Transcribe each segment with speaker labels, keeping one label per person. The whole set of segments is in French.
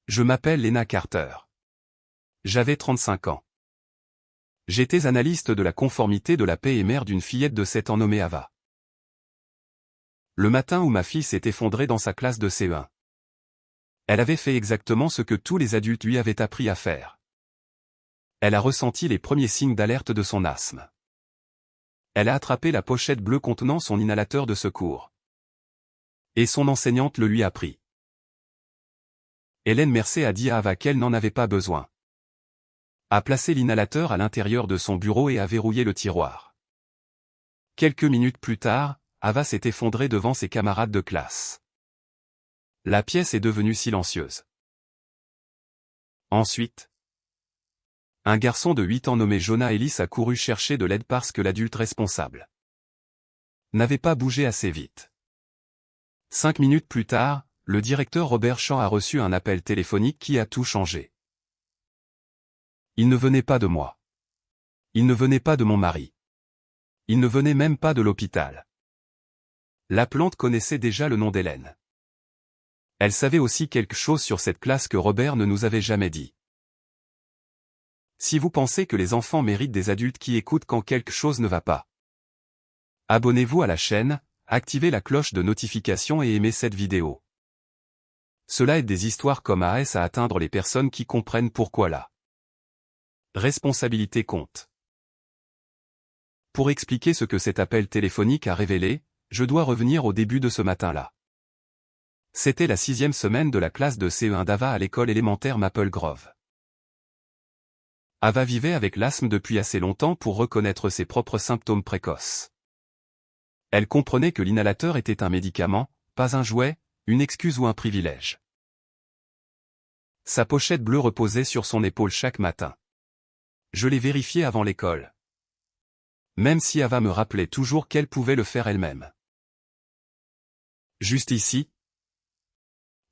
Speaker 1: Je m'appelle Lena Carter. J'avais 35 ans. J'étais analyste de la conformité de la paix et mère d'une fillette de 7 ans nommée Ava. Le matin où ma fille s'est effondrée dans sa classe de CE1. Elle avait fait exactement ce que tous les adultes lui avaient appris à faire. Elle a ressenti les premiers signes d'alerte de son asthme. Elle a attrapé la pochette bleue contenant son inhalateur de secours. Et son enseignante le lui a pris. Hélène Mercé a dit à Ava qu'elle n'en avait pas besoin. A placé l'inhalateur à l'intérieur de son bureau et a verrouillé le tiroir. Quelques minutes plus tard, Ava s'est effondrée devant ses camarades de classe. La pièce est devenue silencieuse. Ensuite, un garçon de 8 ans nommé Jonah Ellis a couru chercher de l'aide parce que l'adulte responsable n'avait pas bougé assez vite. 5 minutes plus tard, le directeur Robert Champ a reçu un appel téléphonique qui a tout changé. Il ne venait pas de moi. Il ne venait pas de mon mari. Il ne venait même pas de l'hôpital. L'appelante connaissait déjà le nom d'Hélène. Elle savait aussi quelque chose sur cette classe que Robert ne nous avait jamais dit. Si vous pensez que les enfants méritent des adultes qui écoutent quand quelque chose ne va pas, abonnez-vous à la chaîne, activez la cloche de notification et aimez cette vidéo. Cela aide des histoires comme AS à atteindre les personnes qui comprennent pourquoi la responsabilité compte. Pour expliquer ce que cet appel téléphonique a révélé, je dois revenir au début de ce matin-là. C'était la 6e semaine de la classe de CE1 d'Ava à l'école élémentaire Maple Grove. Ava vivait avec l'asthme depuis assez longtemps pour reconnaître ses propres symptômes précoces. Elle comprenait que l'inhalateur était un médicament, pas un jouet, une excuse ou un privilège. Sa pochette bleue reposait sur son épaule chaque matin. Je l'ai vérifié avant l'école. Même si Ava me rappelait toujours qu'elle pouvait le faire elle-même. Juste ici,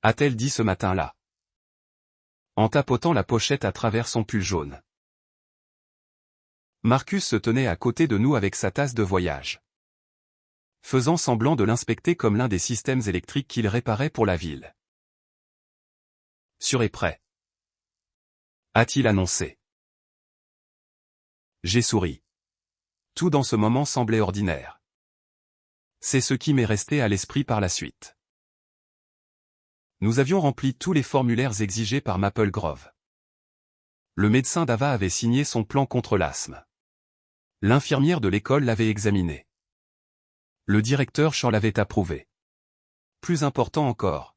Speaker 1: a-t-elle dit ce matin-là, en tapotant la pochette à travers son pull jaune. Marcus se tenait à côté de nous avec sa tasse de voyage, faisant semblant de l'inspecter comme l'un des systèmes électriques qu'il réparait pour la ville. Sûr et prêt, a-t-il annoncé. J'ai souri. Tout dans ce moment semblait ordinaire. C'est ce qui m'est resté à l'esprit par la suite. Nous avions rempli tous les formulaires exigés par Maple Grove. Le médecin d'Ava avait signé son plan contre l'asthme. L'infirmière de l'école l'avait examiné. Le directeur Champ l'avait approuvé. Plus important encore,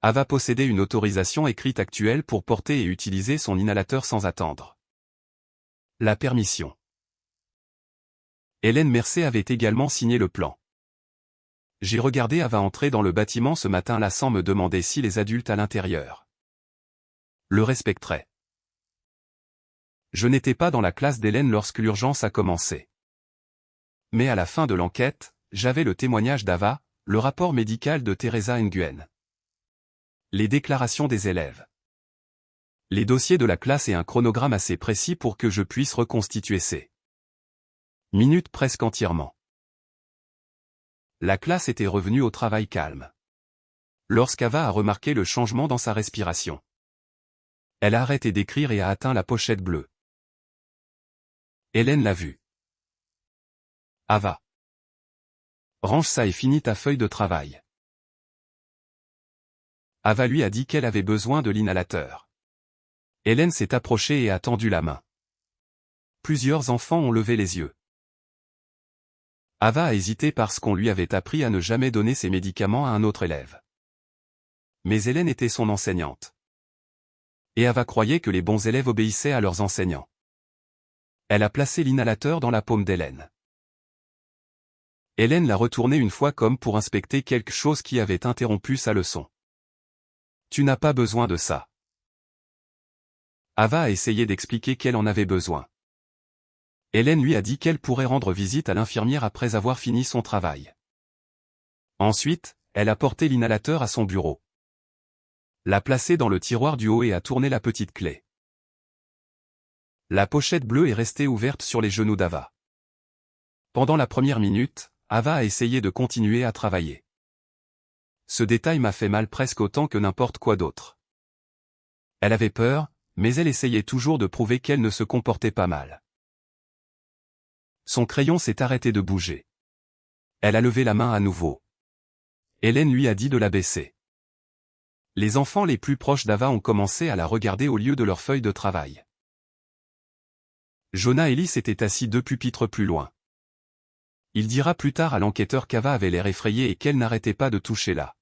Speaker 1: Ava possédait une autorisation écrite actuelle pour porter et utiliser son inhalateur sans attendre la permission. Hélène Mercé avait également signé le plan. J'ai regardé Ava entrer dans le bâtiment ce matin-là sans me demander si les adultes à l'intérieur le respecteraient. Je n'étais pas dans la classe d'Hélène lorsque l'urgence a commencé. Mais à la fin de l'enquête, j'avais le témoignage d'Ava, le rapport médical de Teresa Nguyen, les déclarations des élèves, les dossiers de la classe et un chronogramme assez précis pour que je puisse reconstituer ces minutes presque entièrement. La classe était revenue au travail calme. Lorsqu'Ava a remarqué le changement dans sa respiration, elle a arrêté d'écrire et a atteint la pochette bleue. Hélène l'a vu. Ava, range ça et finis ta feuille de travail. Ava lui a dit qu'elle avait besoin de l'inhalateur. Hélène s'est approchée et a tendu la main. Plusieurs enfants ont levé les yeux. Ava a hésité parce qu'on lui avait appris à ne jamais donner ses médicaments à un autre élève. Mais Hélène était son enseignante. Et Ava croyait que les bons élèves obéissaient à leurs enseignants. Elle a placé l'inhalateur dans la paume d'Hélène. Hélène l'a retourné une fois comme pour inspecter quelque chose qui avait interrompu sa leçon. Tu n'as pas besoin de ça. Ava a essayé d'expliquer qu'elle en avait besoin. Hélène lui a dit qu'elle pourrait rendre visite à l'infirmière après avoir fini son travail. Ensuite, elle a porté l'inhalateur à son bureau, l'a placé dans le tiroir du haut et a tourné la petite clé. La pochette bleue est restée ouverte sur les genoux d'Ava. Pendant la première minute, Ava a essayé de continuer à travailler. Ce détail m'a fait mal presque autant que n'importe quoi d'autre. Elle avait peur, mais elle essayait toujours de prouver qu'elle ne se comportait pas mal. Son crayon s'est arrêté de bouger. Elle a levé la main à nouveau. Hélène lui a dit de la baisser. Les enfants les plus proches d'Ava ont commencé à la regarder au lieu de leur feuille de travail. Jonah Ellis était assis 2 pupitres plus loin. Il dira plus tard à l'enquêteur qu'Ava avait l'air effrayée et qu'elle n'arrêtait pas de toucher la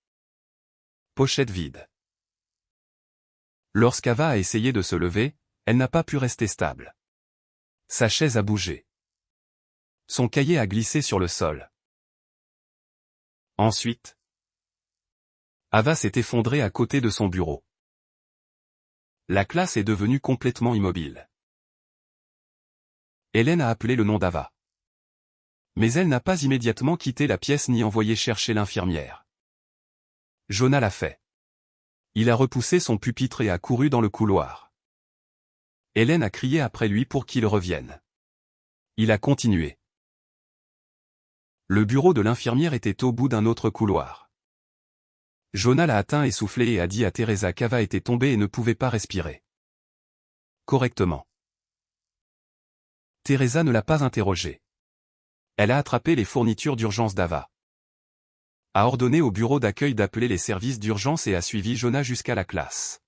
Speaker 1: pochette vide. Lorsqu'Ava a essayé de se lever, elle n'a pas pu rester stable. Sa chaise a bougé. Son cahier a glissé sur le sol. Ensuite, Ava s'est effondrée à côté de son bureau. La classe est devenue complètement immobile. Hélène a appelé le nom d'Ava. Mais elle n'a pas immédiatement quitté la pièce ni envoyé chercher l'infirmière. Jonah l'a fait. Il a repoussé son pupitre et a couru dans le couloir. Hélène a crié après lui pour qu'il revienne. Il a continué. Le bureau de l'infirmière était au bout d'un autre couloir. Jonah l'a atteint essoufflé et a dit à Teresa qu'Ava était tombée et ne pouvait pas respirer correctement. Teresa ne l'a pas interrogé. Elle a attrapé les fournitures d'urgence d'Ava, a ordonné au bureau d'accueil d'appeler les services d'urgence et a suivi Jonah jusqu'à la classe.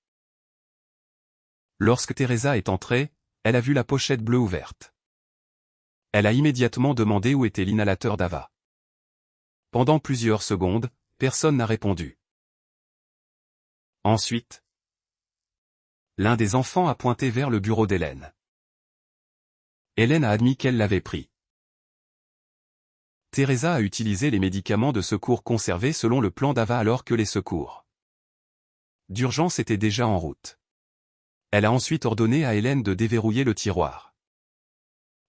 Speaker 1: Lorsque Teresa est entrée, elle a vu la pochette bleue ouverte. Elle a immédiatement demandé où était l'inhalateur d'Ava. Pendant plusieurs secondes, personne n'a répondu. Ensuite, l'un des enfants a pointé vers le bureau d'Hélène. Hélène a admis qu'elle l'avait pris. Teresa a utilisé les médicaments de secours conservés selon le plan d'Ava alors que les secours d'urgence étaient déjà en route. Elle a ensuite ordonné à Hélène de déverrouiller le tiroir.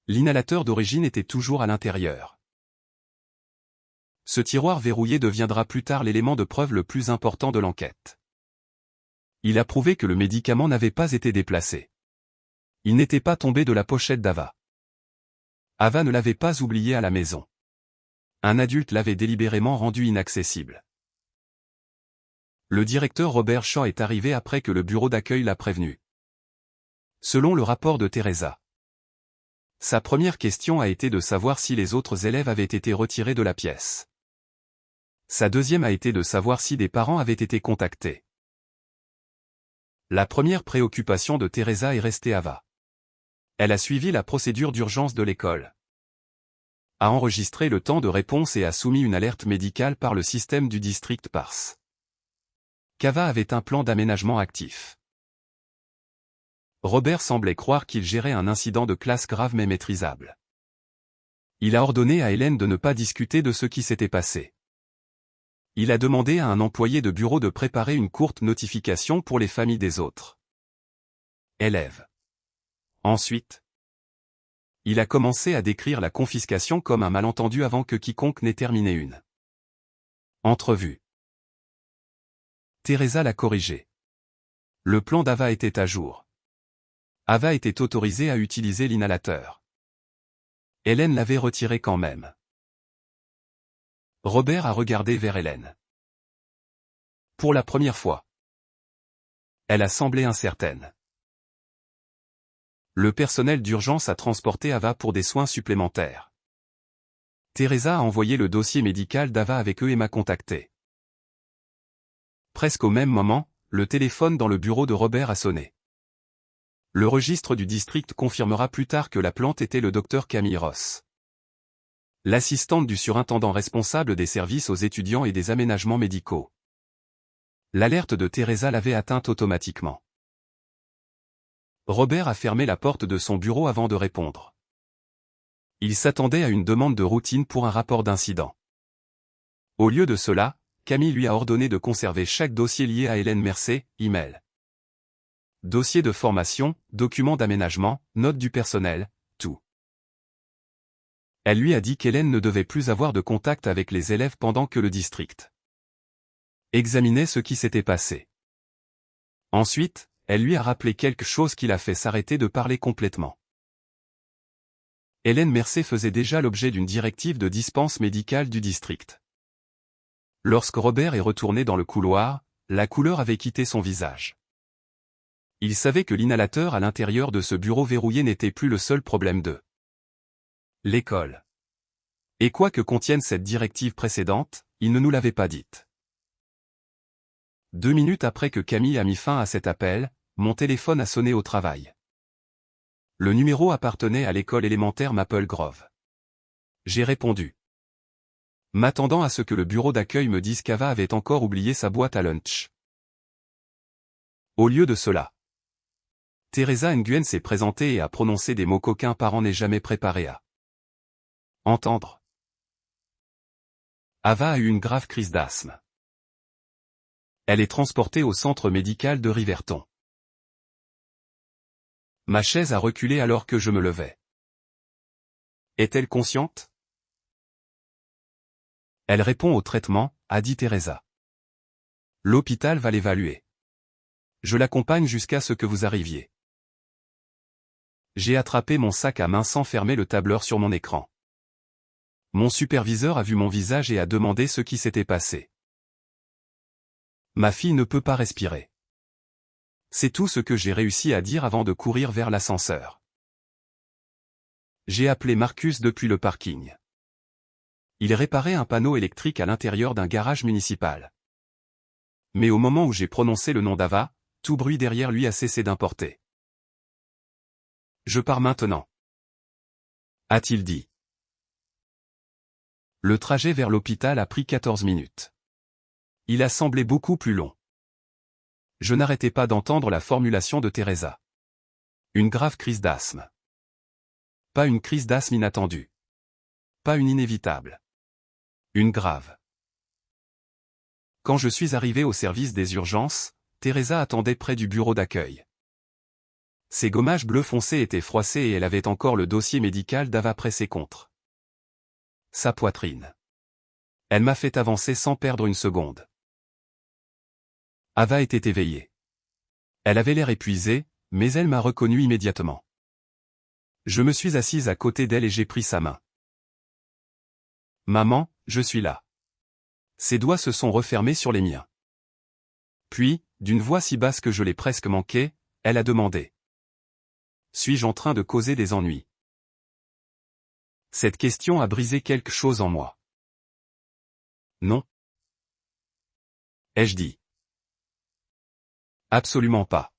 Speaker 1: L'inhalateur d'origine était toujours à l'intérieur. Ce tiroir verrouillé deviendra plus tard l'élément de preuve le plus important de l'enquête. Il a prouvé que le médicament n'avait pas été déplacé. Il n'était pas tombé de la pochette d'Ava. Ava ne l'avait pas oublié à la maison. Un adulte l'avait délibérément rendu inaccessible. Le directeur Robert Shaw est arrivé après que le bureau d'accueil l'a prévenu. Selon le rapport de Teresa, sa première question a été de savoir si les autres élèves avaient été retirés de la pièce. Sa deuxième a été de savoir si des parents avaient été contactés. La première préoccupation de Teresa est restée Ava. Elle a suivi la procédure d'urgence de l'école, a enregistré le temps de réponse et a soumis une alerte médicale par le système du district Pars. Qu'Ava avait un plan d'aménagement actif. Robert semblait croire qu'il gérait un incident de classe grave mais maîtrisable. Il a ordonné à Hélène de ne pas discuter de ce qui s'était passé. Il a demandé à un employé de bureau de préparer une courte notification pour les familles des autres élèves. Ensuite, il a commencé à décrire la confiscation comme un malentendu avant que quiconque n'ait terminé une entrevue. Teresa l'a corrigé. Le plan d'Ava était à jour. Ava était autorisée à utiliser l'inhalateur. Hélène l'avait retiré quand même. Robert a regardé vers Hélène. Pour la première fois. Elle a semblé incertaine. Le personnel d'urgence a transporté Ava pour des soins supplémentaires. Teresa a envoyé le dossier médical d'Ava avec eux et m'a contacté. Presque au même moment, le téléphone dans le bureau de Robert a sonné. Le registre du district confirmera plus tard que la plante était le docteur Camille Ross, l'assistante du surintendant responsable des services aux étudiants et des aménagements médicaux. L'alerte de Teresa l'avait atteinte automatiquement. Robert a fermé la porte de son bureau avant de répondre. Il s'attendait à une demande de routine pour un rapport d'incident. Au lieu de cela, Camille lui a ordonné de conserver chaque dossier lié à Hélène Mercé, email, dossier de formation, document d'aménagement, notes du personnel, tout. Elle lui a dit qu'Hélène ne devait plus avoir de contact avec les élèves pendant que le district examinait ce qui s'était passé. Ensuite, elle lui a rappelé quelque chose qui l'a fait s'arrêter de parler complètement. Hélène Mercé faisait déjà l'objet d'une directive de dispense médicale du district. Lorsque Robert est retourné dans le couloir, la couleur avait quitté son visage. Il savait que l'inhalateur à l'intérieur de ce bureau verrouillé n'était plus le seul problème de l'école. Et quoi que contienne cette directive précédente, il ne nous l'avait pas dite. 2 minutes après que Camille a mis fin à cet appel, mon téléphone a sonné au travail. Le numéro appartenait à l'école élémentaire Maple Grove. J'ai répondu, m'attendant à ce que le bureau d'accueil me dise qu'Ava avait encore oublié sa boîte à lunch. Au lieu de cela, Teresa Nguyen s'est présentée et a prononcé des mots qu'aucun parent n'est jamais préparé à entendre. Ava a eu une grave crise d'asthme. Elle est transportée au centre médical de Riverton. Ma chaise a reculé alors que je me levais. Est-elle consciente? Elle répond au traitement, a dit Teresa. L'hôpital va l'évaluer. Je l'accompagne jusqu'à ce que vous arriviez. J'ai attrapé mon sac à main sans fermer le tableur sur mon écran. Mon superviseur a vu mon visage et a demandé ce qui s'était passé. Ma fille ne peut pas respirer. C'est tout ce que j'ai réussi à dire avant de courir vers l'ascenseur. J'ai appelé Marcus depuis le parking. Il réparait un panneau électrique à l'intérieur d'un garage municipal. Mais au moment où j'ai prononcé le nom d'Ava, tout bruit derrière lui a cessé d'importer. Je pars maintenant, a-t-il dit. Le trajet vers l'hôpital a pris 14 minutes. Il a semblé beaucoup plus long. Je n'arrêtais pas d'entendre la formulation de Teresa. Une grave crise d'asthme. Pas une crise d'asthme inattendue. Pas une inévitable. Une grave. Quand je suis arrivé au service des urgences, Teresa attendait près du bureau d'accueil. Ses gommages bleu foncé étaient froissés et elle avait encore le dossier médical d'Ava pressé contre sa poitrine. Elle m'a fait avancer sans perdre une seconde. Ava était éveillée. Elle avait l'air épuisée, mais elle m'a reconnu immédiatement. Je me suis assise à côté d'elle et j'ai pris sa main. Maman, je suis là. Ses doigts se sont refermés sur les miens. Puis, d'une voix si basse que je l'ai presque manqué, elle a demandé. Suis-je en train de causer des ennuis? Cette question a brisé quelque chose en moi. Non. Ai-je dit? Absolument pas.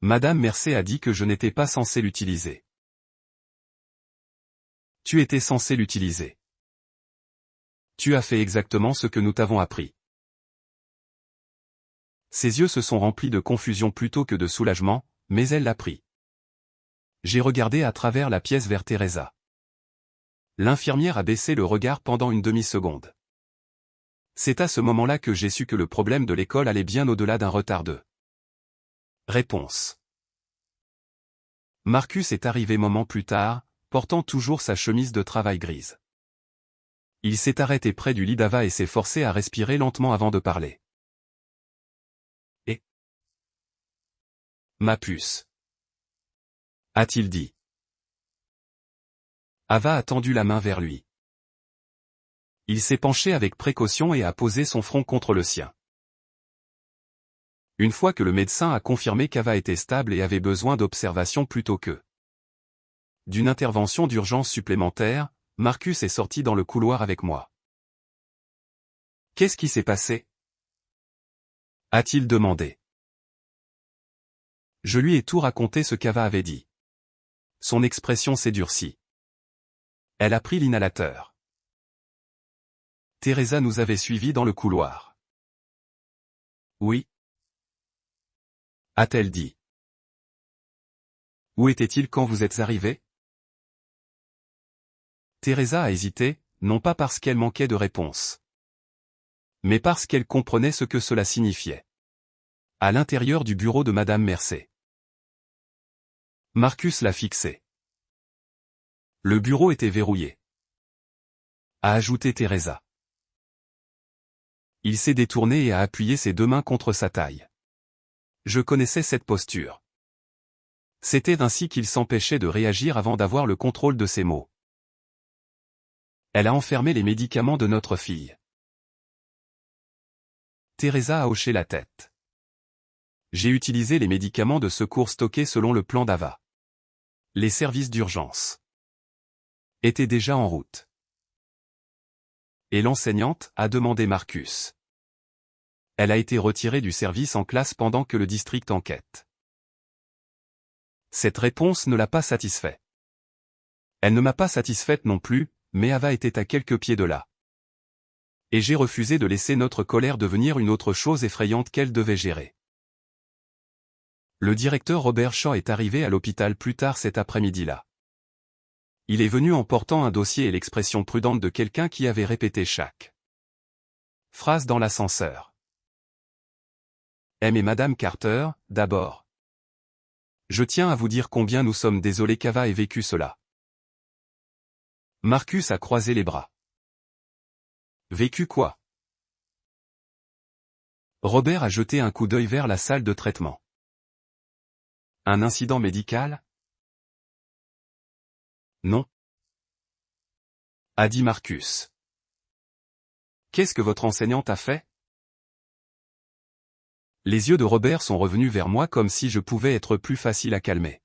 Speaker 1: Madame Mercé a dit que je n'étais pas censé l'utiliser. Tu étais censé l'utiliser. Tu as fait exactement ce que nous t'avons appris. Ses yeux se sont remplis de confusion plutôt que de soulagement, mais elle l'a pris. J'ai regardé à travers la pièce vers Teresa. L'infirmière a baissé le regard pendant une demi-seconde. C'est à ce moment-là que j'ai su que le problème de l'école allait bien au-delà d'un retard de réponse. Marcus est arrivé moment plus tard, portant toujours sa chemise de travail grise. Il s'est arrêté près du lit d'Ava et s'est forcé à respirer lentement avant de parler. Et ma puce, a-t-il dit. Ava a tendu la main vers lui. Il s'est penché avec précaution et a posé son front contre le sien. Une fois que le médecin a confirmé qu'Ava était stable et avait besoin d'observation plutôt que d'une intervention d'urgence supplémentaire, Marcus est sorti dans le couloir avec moi. Qu'est-ce qui s'est passé? A-t-il demandé. Je lui ai tout raconté ce qu'Ava avait dit. Son expression s'est durcie. Elle a pris l'inhalateur. Teresa nous avait suivis dans le couloir. Oui. A-t-elle dit. Où était-il quand vous êtes arrivés? Teresa a hésité, non pas parce qu'elle manquait de réponse, mais parce qu'elle comprenait ce que cela signifiait. À l'intérieur du bureau de Madame Mercé. Marcus l'a fixé. Le bureau était verrouillé, a ajouté Teresa. Il s'est détourné et a appuyé ses deux mains contre sa taille. Je connaissais cette posture. C'était ainsi qu'il s'empêchait de réagir avant d'avoir le contrôle de ses mots. Elle a enfermé les médicaments de notre fille. Teresa a hoché la tête. J'ai utilisé les médicaments de secours stockés selon le plan d'Ava. Les services d'urgence étaient déjà en route. Et l'enseignante a demandé Marcus. Elle a été retirée du service en classe pendant que le district enquête. Cette réponse ne l'a pas satisfait. Elle ne m'a pas satisfaite non plus, mais Ava était à quelques pieds de là. Et j'ai refusé de laisser notre colère devenir une autre chose effrayante qu'elle devait gérer. Le directeur Robert Shaw est arrivé à l'hôpital plus tard cet après-midi-là. Il est venu en portant un dossier et l'expression prudente de quelqu'un qui avait répété chaque phrase dans l'ascenseur. M et Madame Carter, d'abord. Je tiens à vous dire combien nous sommes désolés qu'Ava ait vécu cela. Marcus a croisé les bras. Vécu quoi? Robert a jeté un coup d'œil vers la salle de traitement. Un incident médical? Non. A dit Marcus. Qu'est-ce que votre enseignante a fait? Les yeux de Robert sont revenus vers moi comme si je pouvais être plus facile à calmer.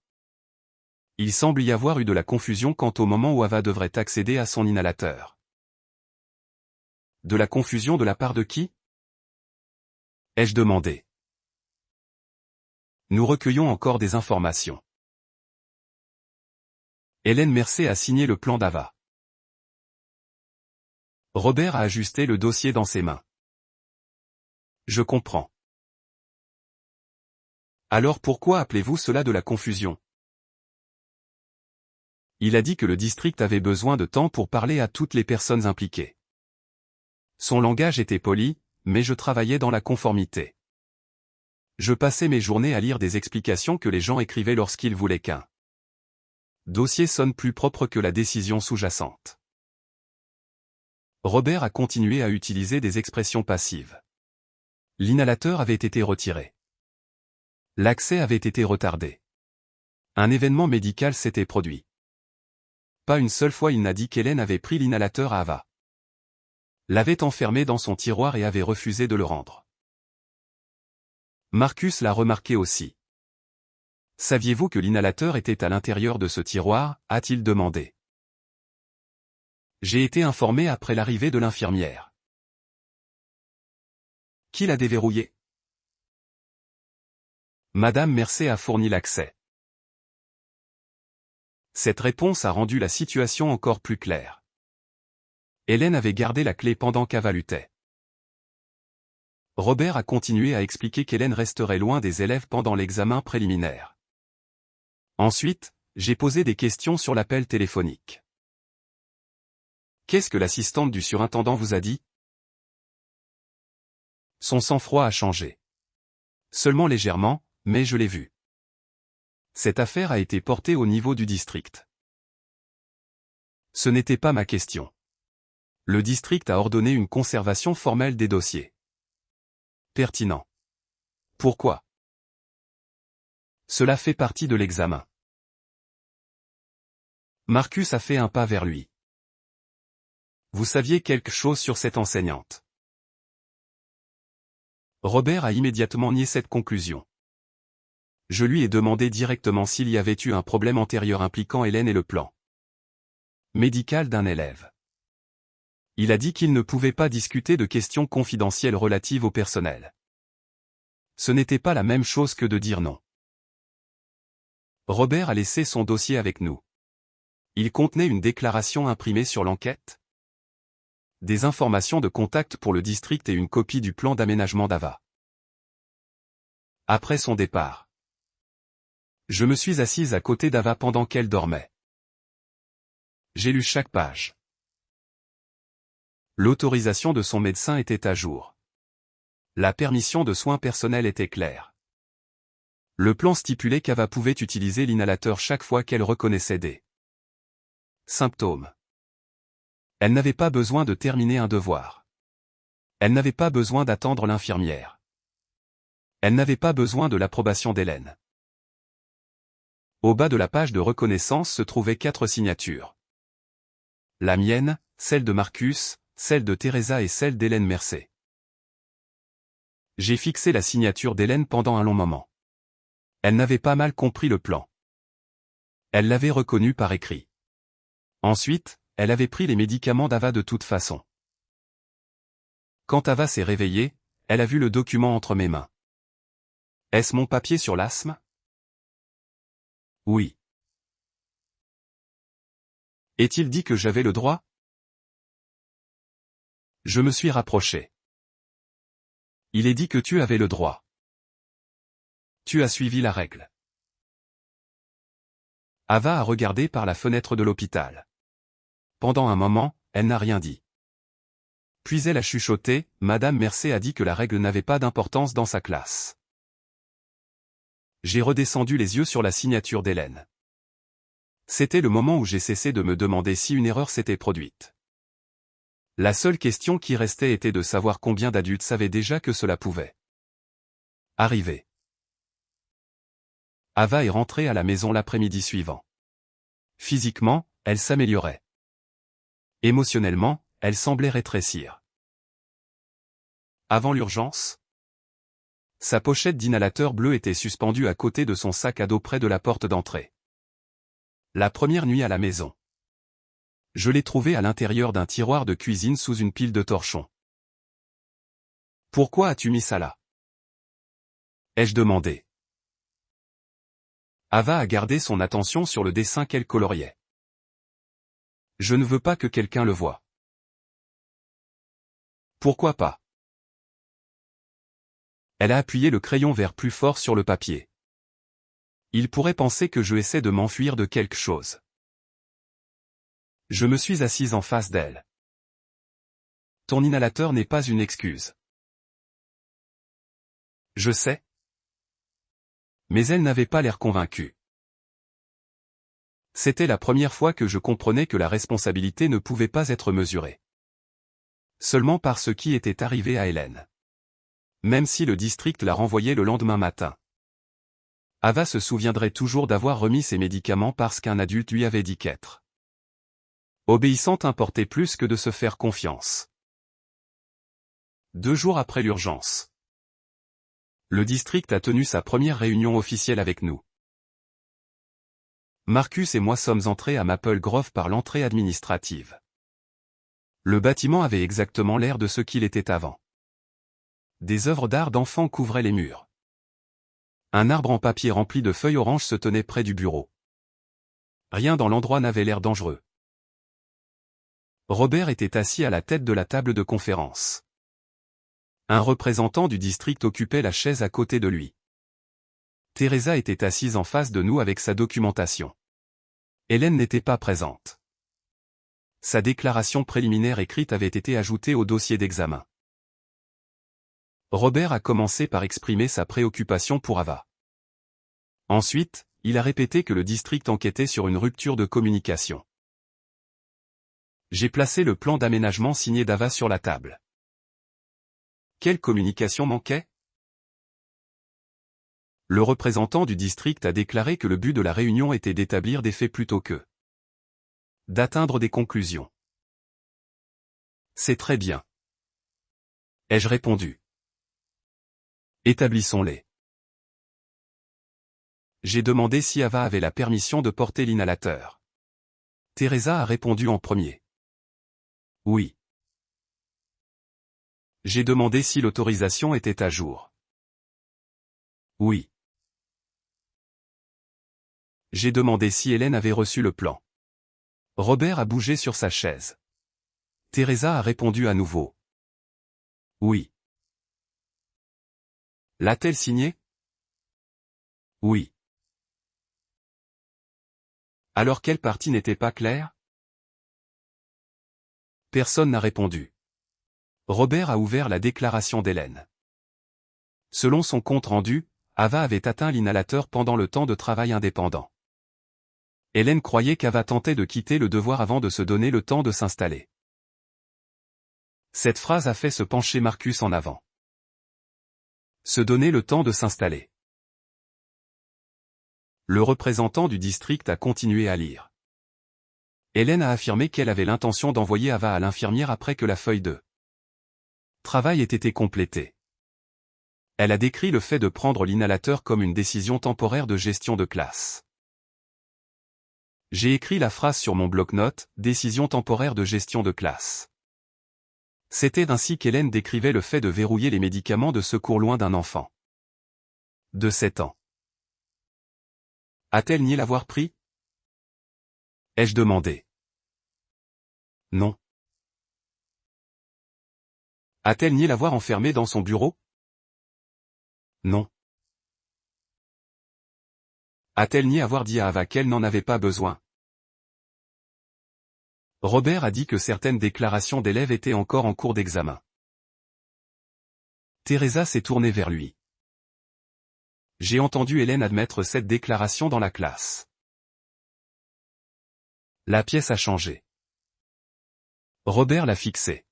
Speaker 1: Il semble y avoir eu de la confusion quant au moment où Ava devrait accéder à son inhalateur. De la confusion de la part de qui? Ai-je demandé. Nous recueillons encore des informations. Hélène Mercer a signé le plan d'Ava. Robert a ajusté le dossier dans ses mains. Je comprends. Alors pourquoi appelez-vous cela de la confusion? Il a dit que le district avait besoin de temps pour parler à toutes les personnes impliquées. Son langage était poli, mais je travaillais dans la conformité. Je passais mes journées à lire des explications que les gens écrivaient lorsqu'ils voulaient qu'un dossier sonne plus propre que la décision sous-jacente. Robert a continué à utiliser des expressions passives. L'inhalateur avait été retiré. L'accès avait été retardé. Un événement médical s'était produit. Pas une seule fois il n'a dit qu'Hélène avait pris l'inhalateur à Ava. L'avait enfermé dans son tiroir et avait refusé de le rendre. Marcus l'a remarqué aussi. Saviez-vous que l'inhalateur était à l'intérieur de ce tiroir, a-t-il demandé. J'ai été informé après l'arrivée de l'infirmière. Qui l'a déverrouillé? Madame Mercer a fourni l'accès. Cette réponse a rendu la situation encore plus claire. Hélène avait gardé la clé pendant qu'Ava luttait. Robert a continué à expliquer qu'Hélène resterait loin des élèves pendant l'examen préliminaire. Ensuite, j'ai posé des questions sur l'appel téléphonique. Qu'est-ce que l'assistante du surintendant vous a dit? Son sang-froid a changé. Seulement légèrement, mais je l'ai vu. Cette affaire a été portée au niveau du district. Ce n'était pas ma question. Le district a ordonné une conservation formelle des dossiers. Pertinent. Pourquoi? Cela fait partie de l'examen. Marcus a fait un pas vers lui. Vous saviez quelque chose sur cette enseignante? Robert a immédiatement nié cette conclusion. Je lui ai demandé directement s'il y avait eu un problème antérieur impliquant Hélène et le plan médical d'un élève. Il a dit qu'il ne pouvait pas discuter de questions confidentielles relatives au personnel. Ce n'était pas la même chose que de dire non. Robert a laissé son dossier avec nous. Il contenait une déclaration imprimée sur l'enquête, des informations de contact pour le district et une copie du plan d'aménagement d'Ava. Après son départ, je me suis assise à côté d'Ava pendant qu'elle dormait. J'ai lu chaque page. L'autorisation de son médecin était à jour. La permission de soins personnels était claire. Le plan stipulait qu'Ava pouvait utiliser l'inhalateur chaque fois qu'elle reconnaissait des symptômes. Elle n'avait pas besoin de terminer un devoir. Elle n'avait pas besoin d'attendre l'infirmière. Elle n'avait pas besoin de l'approbation d'Hélène. Au bas de la page de reconnaissance se trouvaient 4 signatures. La mienne, celle de Marcus, celle de Teresa et celle d'Hélène Mercer. J'ai fixé la signature d'Hélène pendant un long moment. Elle n'avait pas mal compris le plan. Elle l'avait reconnu par écrit. Ensuite, elle avait pris les médicaments d'Ava de toute façon. Quand Ava s'est réveillée, elle a vu le document entre mes mains. Est-ce mon papier sur l'asthme? Oui. Est-il dit que j'avais le droit? Je me suis rapproché. Il est dit que tu avais le droit. Tu as suivi la règle. Ava a regardé par la fenêtre de l'hôpital. Pendant un moment, elle n'a rien dit. Puis elle a chuchoté, Madame Mercé a dit que la règle n'avait pas d'importance dans sa classe. J'ai redescendu les yeux sur la signature d'Hélène. C'était le moment où j'ai cessé de me demander si une erreur s'était produite. La seule question qui restait était de savoir combien d'adultes savaient déjà que cela pouvait arriver. Ava est rentrée à la maison l'après-midi suivant. Physiquement, elle s'améliorait. Émotionnellement, elle semblait rétrécir. Avant l'urgence, sa pochette d'inhalateur bleu était suspendue à côté de son sac à dos près de la porte d'entrée. La première nuit à la maison. Je l'ai trouvée à l'intérieur d'un tiroir de cuisine sous une pile de torchons. Pourquoi as-tu mis ça là? Ai-je demandé. Ava a gardé son attention sur le dessin qu'elle coloriait. Je ne veux pas que quelqu'un le voie. Pourquoi pas? Elle a appuyé le crayon vert plus fort sur le papier. Il pourrait penser que je essaie de m'enfuir de quelque chose. Je me suis assise en face d'elle. Ton inhalateur n'est pas une excuse. Je sais. Mais elle n'avait pas l'air convaincue. C'était la première fois que je comprenais que la responsabilité ne pouvait pas être mesurée seulement par ce qui était arrivé à Hélène. Même si le district l'a renvoyée le lendemain matin. Ava se souviendrait toujours d'avoir remis ses médicaments parce qu'un adulte lui avait dit qu'être obéissante importait plus que de se faire confiance. 2 jours après l'urgence. Le district a tenu sa première réunion officielle avec nous. Marcus et moi sommes entrés à Maple Grove par l'entrée administrative. Le bâtiment avait exactement l'air de ce qu'il était avant. Des œuvres d'art d'enfants couvraient les murs. Un arbre en papier rempli de feuilles oranges se tenait près du bureau. Rien dans l'endroit n'avait l'air dangereux. Robert était assis à la tête de la table de conférence. Un représentant du district occupait la chaise à côté de lui. Teresa était assise en face de nous avec sa documentation. Hélène n'était pas présente. Sa déclaration préliminaire écrite avait été ajoutée au dossier d'examen. Robert a commencé par exprimer sa préoccupation pour Ava. Ensuite, il a répété que le district enquêtait sur une rupture de communication. J'ai placé le plan d'aménagement signé d'Ava sur la table. Quelle communication manquait? Le représentant du district a déclaré que le but de la réunion était d'établir des faits plutôt que d'atteindre des conclusions. C'est très bien. Ai-je répondu. Établissons-les. J'ai demandé si Ava avait la permission de porter l'inhalateur. Teresa a répondu en premier. Oui. J'ai demandé si l'autorisation était à jour. Oui. J'ai demandé si Hélène avait reçu le plan. Robert a bougé sur sa chaise. Teresa a répondu à nouveau. Oui. L'a-t-elle signé? Oui. Alors quelle partie n'était pas claire? Personne n'a répondu. Robert a ouvert la déclaration d'Hélène. Selon son compte-rendu, Ava avait atteint l'inhalateur pendant le temps de travail indépendant. Hélène croyait qu'Ava tentait de quitter le devoir avant de se donner le temps de s'installer. Cette phrase a fait se pencher Marcus en avant. Se donner le temps de s'installer. Le représentant du district a continué à lire. Hélène a affirmé qu'elle avait l'intention d'envoyer Ava à l'infirmière après que la feuille de travail ait été complétée. Elle a décrit le fait de prendre l'inhalateur comme une décision temporaire de gestion de classe. J'ai écrit la phrase sur mon bloc-notes, décision temporaire de gestion de classe. C'était ainsi qu'Hélène décrivait le fait de verrouiller les médicaments de secours loin d'un enfant de 7 ans. A-t-elle nié l'avoir pris? Ai-je demandé. Non. A-t-elle nié l'avoir enfermé dans son bureau? Non. A-t-elle nié avoir dit à Ava qu'elle n'en avait pas besoin? Robert a dit que certaines déclarations d'élèves étaient encore en cours d'examen. Teresa s'est tournée vers lui. J'ai entendu Hélène admettre cette déclaration dans la classe. La pièce a changé. Robert l'a fixée.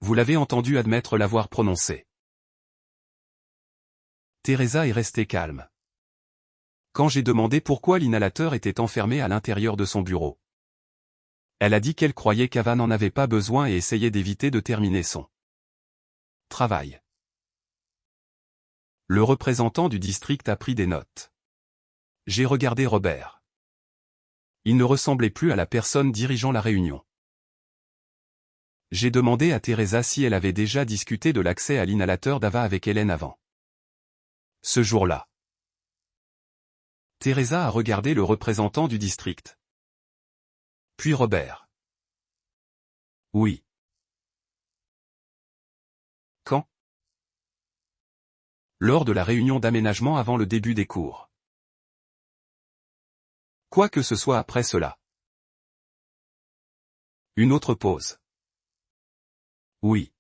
Speaker 1: Vous l'avez entendu admettre l'avoir prononcée. Teresa est restée calme. Quand j'ai demandé pourquoi l'inhalateur était enfermé à l'intérieur de son bureau, elle a dit qu'elle croyait qu'Ava n'en avait pas besoin et essayait d'éviter de terminer son travail. Le représentant du district a pris des notes. J'ai regardé Robert. Il ne ressemblait plus à la personne dirigeant la réunion. J'ai demandé à Teresa si elle avait déjà discuté de l'accès à l'inhalateur d'Ava avec Hélène avant ce jour-là. Teresa a regardé le représentant du district. Puis Robert. Oui. Quand? Lors de la réunion d'aménagement avant le début des cours. Quoi que ce soit après cela. Une autre pause. Oui.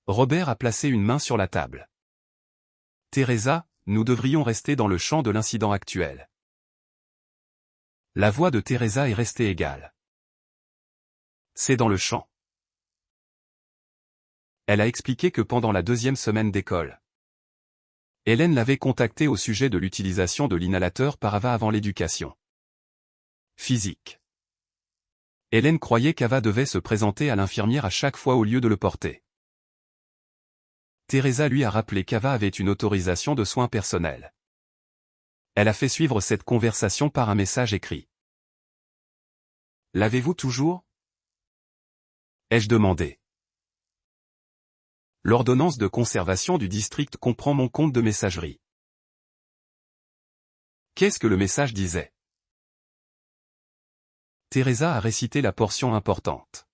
Speaker 1: Robert a placé une main sur la table. Teresa, nous devrions rester dans le champ de l'incident actuel. La voix de Teresa est restée égale. C'est dans le champ. Elle a expliqué que pendant la 2e semaine d'école, Hélène l'avait contactée au sujet de l'utilisation de l'inhalateur par Ava avant l'éducation physique. Hélène croyait qu'Ava devait se présenter à l'infirmière à chaque fois au lieu de le porter. Teresa lui a rappelé qu'Ava avait une autorisation de soins personnels. Elle a fait suivre cette conversation par un message écrit. L'avez-vous toujours? Ai-je demandé. L'ordonnance de conservation du district comprend mon compte de messagerie. Qu'est-ce que le message disait? Teresa a récité la portion importante.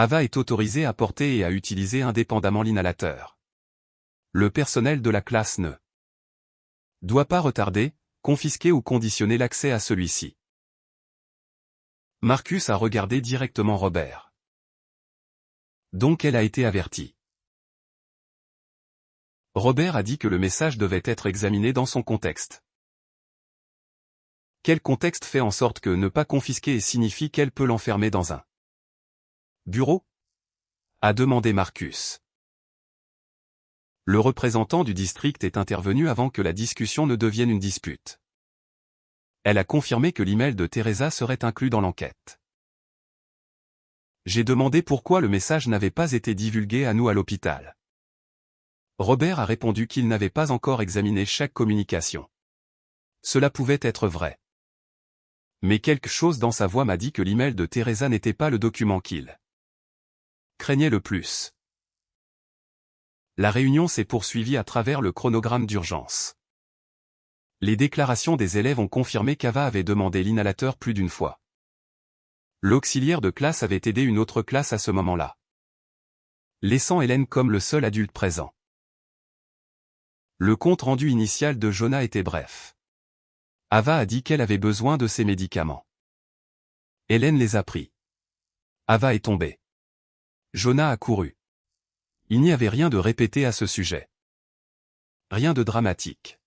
Speaker 1: Ava est autorisée à porter et à utiliser indépendamment l'inhalateur. Le personnel de la classe ne doit pas retarder, confisquer ou conditionner l'accès à celui-ci. Marcus a regardé directement Robert. Donc elle a été avertie. Robert a dit que le message devait être examiné dans son contexte. Quel contexte fait en sorte que ne pas confisquer signifie qu'elle peut l'enfermer dans un bureau? A demandé Marcus. Le représentant du district est intervenu avant que la discussion ne devienne une dispute. Elle a confirmé que l'email de Teresa serait inclus dans l'enquête. J'ai demandé pourquoi le message n'avait pas été divulgué à nous à l'hôpital. Robert a répondu qu'il n'avait pas encore examiné chaque communication. Cela pouvait être vrai. Mais quelque chose dans sa voix m'a dit que l'email de Teresa n'était pas le document qu'il craignait le plus. La réunion s'est poursuivie à travers le chronogramme d'urgence. Les déclarations des élèves ont confirmé qu'Ava avait demandé l'inhalateur plus d'une fois. L'auxiliaire de classe avait aidé une autre classe à ce moment-là, laissant Hélène comme le seul adulte présent. Le compte-rendu initial de Jonah était bref. Ava a dit qu'elle avait besoin de ses médicaments. Hélène les a pris. Ava est tombée. Jonah a couru. Il n'y avait rien de répété à ce sujet. Rien de dramatique.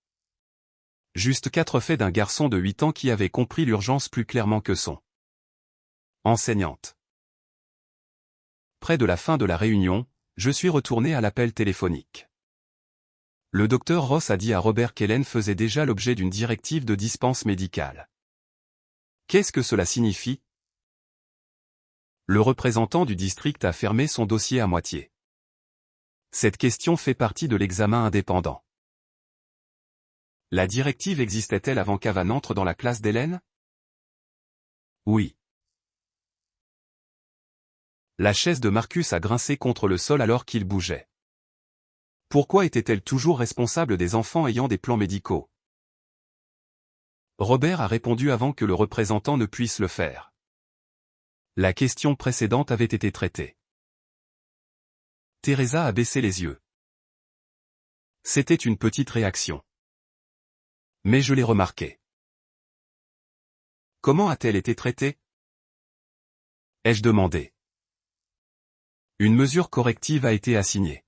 Speaker 1: Juste 4 faits d'un garçon de 8 ans qui avait compris l'urgence plus clairement que son enseignante. Près de la fin de la réunion, je suis retourné à l'appel téléphonique. Le docteur Ross a dit à Robert qu'Hélène faisait déjà l'objet d'une directive de dispense médicale. Qu'est-ce que cela signifie? Le représentant du district a fermé son dossier à moitié. Cette question fait partie de l'examen indépendant. La directive existait-elle avant qu'Ava n'entre dans la classe d'Hélène? Oui. La chaise de Marcus a grincé contre le sol alors qu'il bougeait. Pourquoi était-elle toujours responsable des enfants ayant des plans médicaux? Robert a répondu avant que le représentant ne puisse le faire. La question précédente avait été traitée. Teresa a baissé les yeux. C'était une petite réaction. Mais je l'ai remarqué. Comment a-t-elle été traitée? Ai-je demandé. Une mesure corrective a été assignée.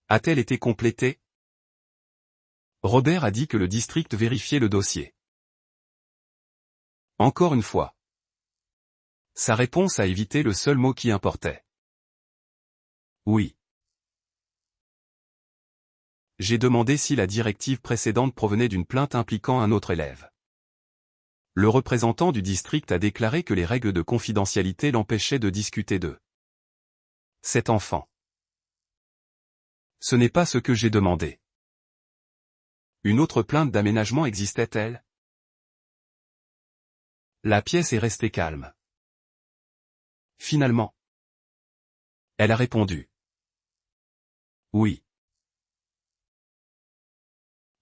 Speaker 1: A-t-elle été complétée? Robert a dit que le district vérifiait le dossier. Encore une fois. Sa réponse a évité le seul mot qui importait. Oui. J'ai demandé si la directive précédente provenait d'une plainte impliquant un autre élève. Le représentant du district a déclaré que les règles de confidentialité l'empêchaient de discuter d'eux. Cet enfant. Ce n'est pas ce que j'ai demandé. Une autre plainte d'aménagement existait-elle? La pièce est restée calme. Finalement. Elle a répondu. Oui.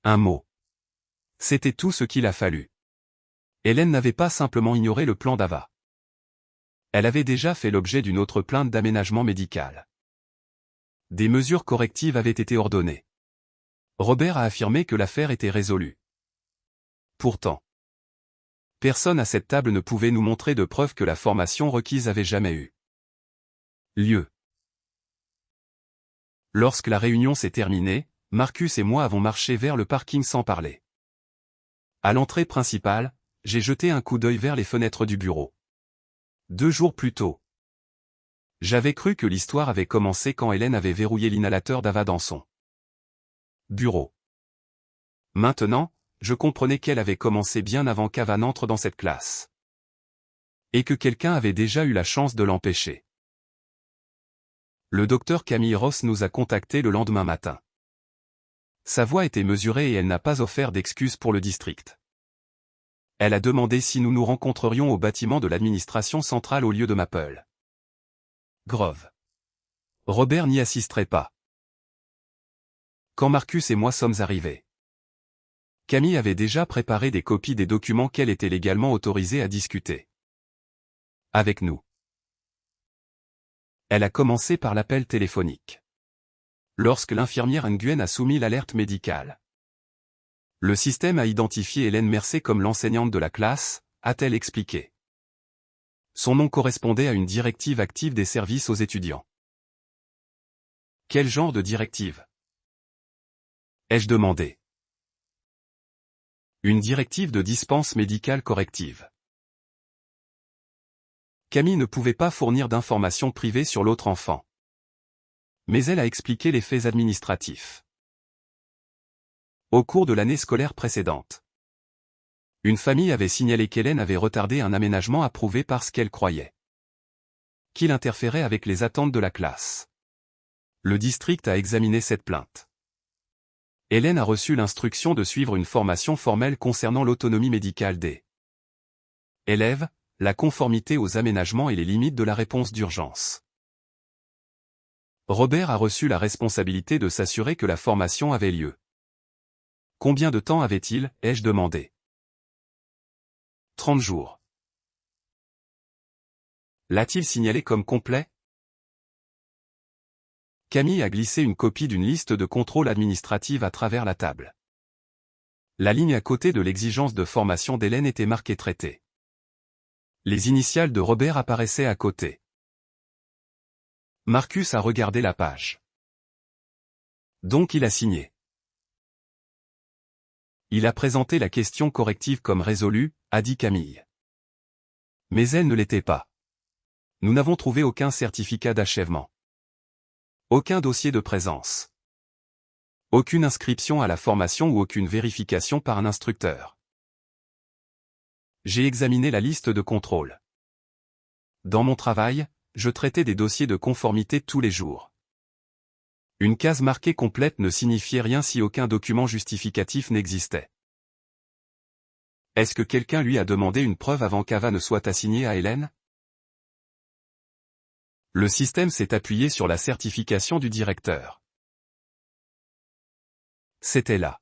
Speaker 1: Un mot. C'était tout ce qu'il a fallu. Hélène n'avait pas simplement ignoré le plan d'Ava. Elle avait déjà fait l'objet d'une autre plainte d'aménagement médical. Des mesures correctives avaient été ordonnées. Robert a affirmé que l'affaire était résolue. Pourtant, personne à cette table ne pouvait nous montrer de preuves que la formation requise avait jamais eu lieu. Lorsque la réunion s'est terminée, Marcus et moi avons marché vers le parking sans parler. À l'entrée principale, j'ai jeté un coup d'œil vers les fenêtres du bureau. 2 jours plus tôt. J'avais cru que l'histoire avait commencé quand Hélène avait verrouillé l'inhalateur d'Ava dans son bureau. Maintenant, je comprenais qu'elle avait commencé bien avant qu'Ava n'entre dans cette classe. Et que quelqu'un avait déjà eu la chance de l'empêcher. Le docteur Camille Ross nous a contactés le lendemain matin. Sa voix était mesurée et elle n'a pas offert d'excuses pour le district. Elle a demandé si nous nous rencontrerions au bâtiment de l'administration centrale au lieu de Maple Grove. Robert n'y assisterait pas. Quand Marcus et moi sommes arrivés, Camille avait déjà préparé des copies des documents qu'elle était légalement autorisée à discuter avec nous. Elle a commencé par l'appel téléphonique. Lorsque l'infirmière Nguyen a soumis l'alerte médicale. Le système a identifié Hélène Mercé comme l'enseignante de la classe, a-t-elle expliqué. Son nom correspondait à une directive active des services aux étudiants. Quel genre de directive? Ai-je demandé. Une directive de dispense médicale corrective. Camille ne pouvait pas fournir d'informations privées sur l'autre enfant. Mais elle a expliqué les faits administratifs. Au cours de l'année scolaire précédente, une famille avait signalé qu'Hélène avait retardé un aménagement approuvé parce qu'elle croyait qu'il interférait avec les attentes de la classe. Le district a examiné cette plainte. Hélène a reçu l'instruction de suivre une formation formelle concernant l'autonomie médicale des élèves, la conformité aux aménagements et les limites de la réponse d'urgence. Robert a reçu la responsabilité de s'assurer que la formation avait lieu. Combien de temps avait-il, ai-je demandé. 30 jours. L'a-t-il signalé comme complet? Camille a glissé une copie d'une liste de contrôle administrative à travers la table. La ligne à côté de l'exigence de formation d'Hélène était marquée traité. Les initiales de Robert apparaissaient à côté. Marcus a regardé la page. Donc il a signé. Il a présenté la question corrective comme résolue, a dit Camille. Mais elle ne l'était pas. Nous n'avons trouvé aucun certificat d'achèvement. Aucun dossier de présence. Aucune inscription à la formation ou aucune vérification par un instructeur. J'ai examiné la liste de contrôle. Dans mon travail, je traitais des dossiers de conformité tous les jours. Une case marquée complète ne signifiait rien si aucun document justificatif n'existait. Est-ce que quelqu'un lui a demandé une preuve avant qu'Ava ne soit assignée à Hélène? Le système s'est appuyé sur la certification du directeur. C'était là.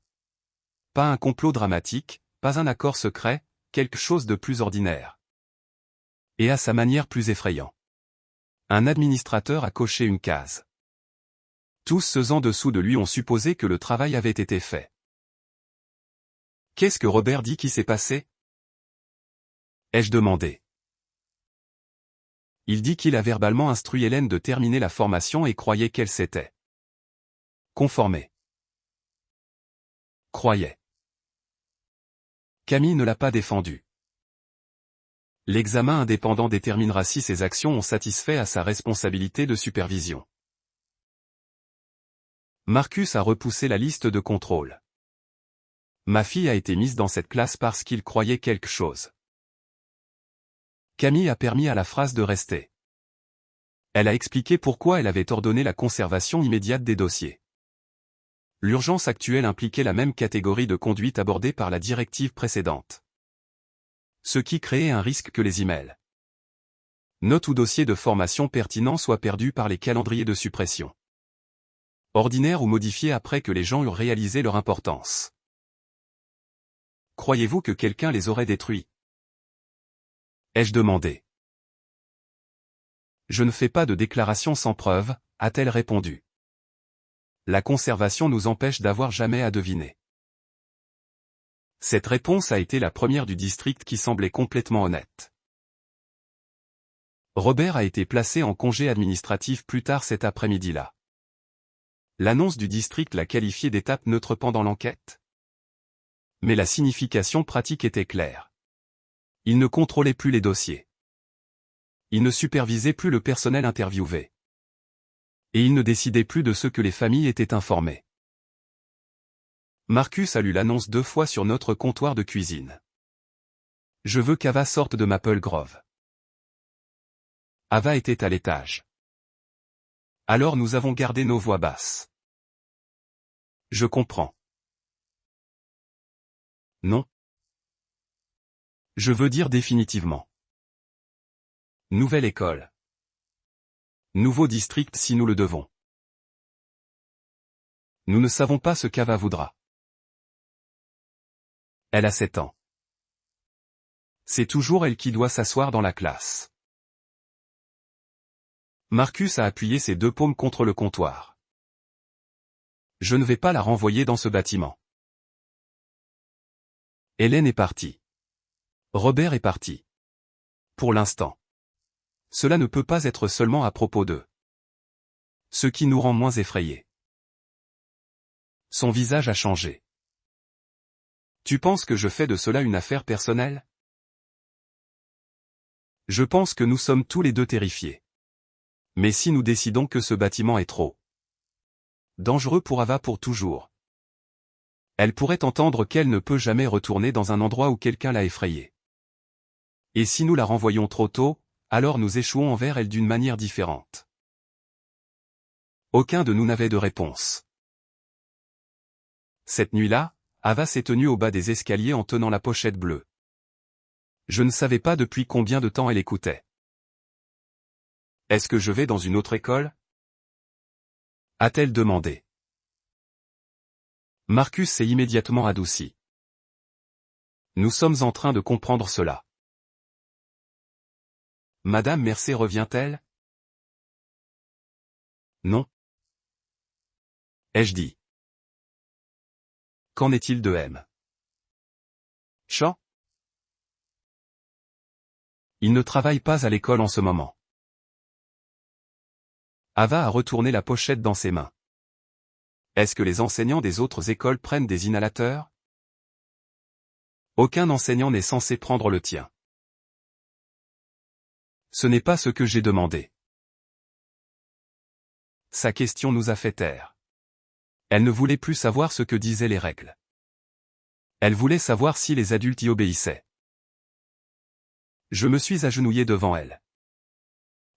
Speaker 1: Pas un complot dramatique, pas un accord secret, quelque chose de plus ordinaire. Et à sa manière plus effrayant. Un administrateur a coché une case. Tous ceux en dessous de lui ont supposé que le travail avait été fait. Qu'est-ce que Robert dit qui s'est passé? Ai-je demandé. Il dit qu'il a verbalement instruit Hélène de terminer la formation et croyait qu'elle s'était conformée. Croyait. Camille ne l'a pas défendu. L'examen indépendant déterminera si ses actions ont satisfait à sa responsabilité de supervision. Marcus a repoussé la liste de contrôle. Ma fille a été mise dans cette classe parce qu'il croyait quelque chose. Camille a permis à la phrase de rester. Elle a expliqué pourquoi elle avait ordonné la conservation immédiate des dossiers. L'urgence actuelle impliquait la même catégorie de conduite abordée par la directive précédente. Ce qui créait un risque que les emails, notes ou dossiers de formation pertinents soient perdus par les calendriers de suppression. Ordinaires ou modifiés après que les gens eurent réalisé leur importance. Croyez-vous que quelqu'un les aurait détruits? Ai-je demandé. Je ne fais pas de déclaration sans preuve, a-t-elle répondu. La conservation nous empêche d'avoir jamais à deviner. Cette réponse a été la première du district qui semblait complètement honnête. Robert a été placé en congé administratif plus tard cet après-midi-là. L'annonce du district l'a qualifié d'étape neutre pendant l'enquête. Mais la signification pratique était claire. Il ne contrôlait plus les dossiers. Il ne supervisait plus le personnel interviewé. Et il ne décidait plus de ce que les familles étaient informées. Marcus a lu l'annonce 2 fois sur notre comptoir de cuisine. Je veux qu'Ava sorte de Maple Grove. Ava était à l'étage. Alors nous avons gardé nos voix basses. Je comprends. Non. Je veux dire définitivement. Nouvelle école. Nouveau district si nous le devons. Nous ne savons pas ce qu'Ava voudra. Elle a 7 ans. C'est toujours elle qui doit s'asseoir dans la classe. Marcus a appuyé ses 2 paumes contre le comptoir. Je ne vais pas la renvoyer dans ce bâtiment. Hélène est partie. Robert est parti. Pour l'instant. Cela ne peut pas être seulement à propos d'eux. Ce qui nous rend moins effrayés. Son visage a changé. Tu penses que je fais de cela une affaire personnelle? Je pense que nous sommes tous les deux terrifiés. Mais si nous décidons que ce bâtiment est trop dangereux pour Ava pour toujours, elle pourrait entendre qu'elle ne peut jamais retourner dans un endroit où quelqu'un l'a effrayée. Et si nous la renvoyons trop tôt, alors nous échouons envers elle d'une manière différente. Aucun de nous n'avait de réponse. Cette nuit-là, Ava s'est tenue au bas des escaliers en tenant la pochette bleue. Je ne savais pas depuis combien de temps elle écoutait. Est-ce que je vais dans une autre école? A-t-elle demandé. Marcus s'est immédiatement adouci. Nous sommes en train de comprendre cela. Madame Mercer revient-elle? Non. Ai-je dit. Qu'en est-il de M? Chan? Il ne travaille pas à l'école en ce moment. Ava a retourné la pochette dans ses mains. Est-ce que les enseignants des autres écoles prennent des inhalateurs? Aucun enseignant n'est censé prendre le tien. Ce n'est pas ce que j'ai demandé. Sa question nous a fait taire. Elle ne voulait plus savoir ce que disaient les règles. Elle voulait savoir si les adultes y obéissaient. Je me suis agenouillé devant elle.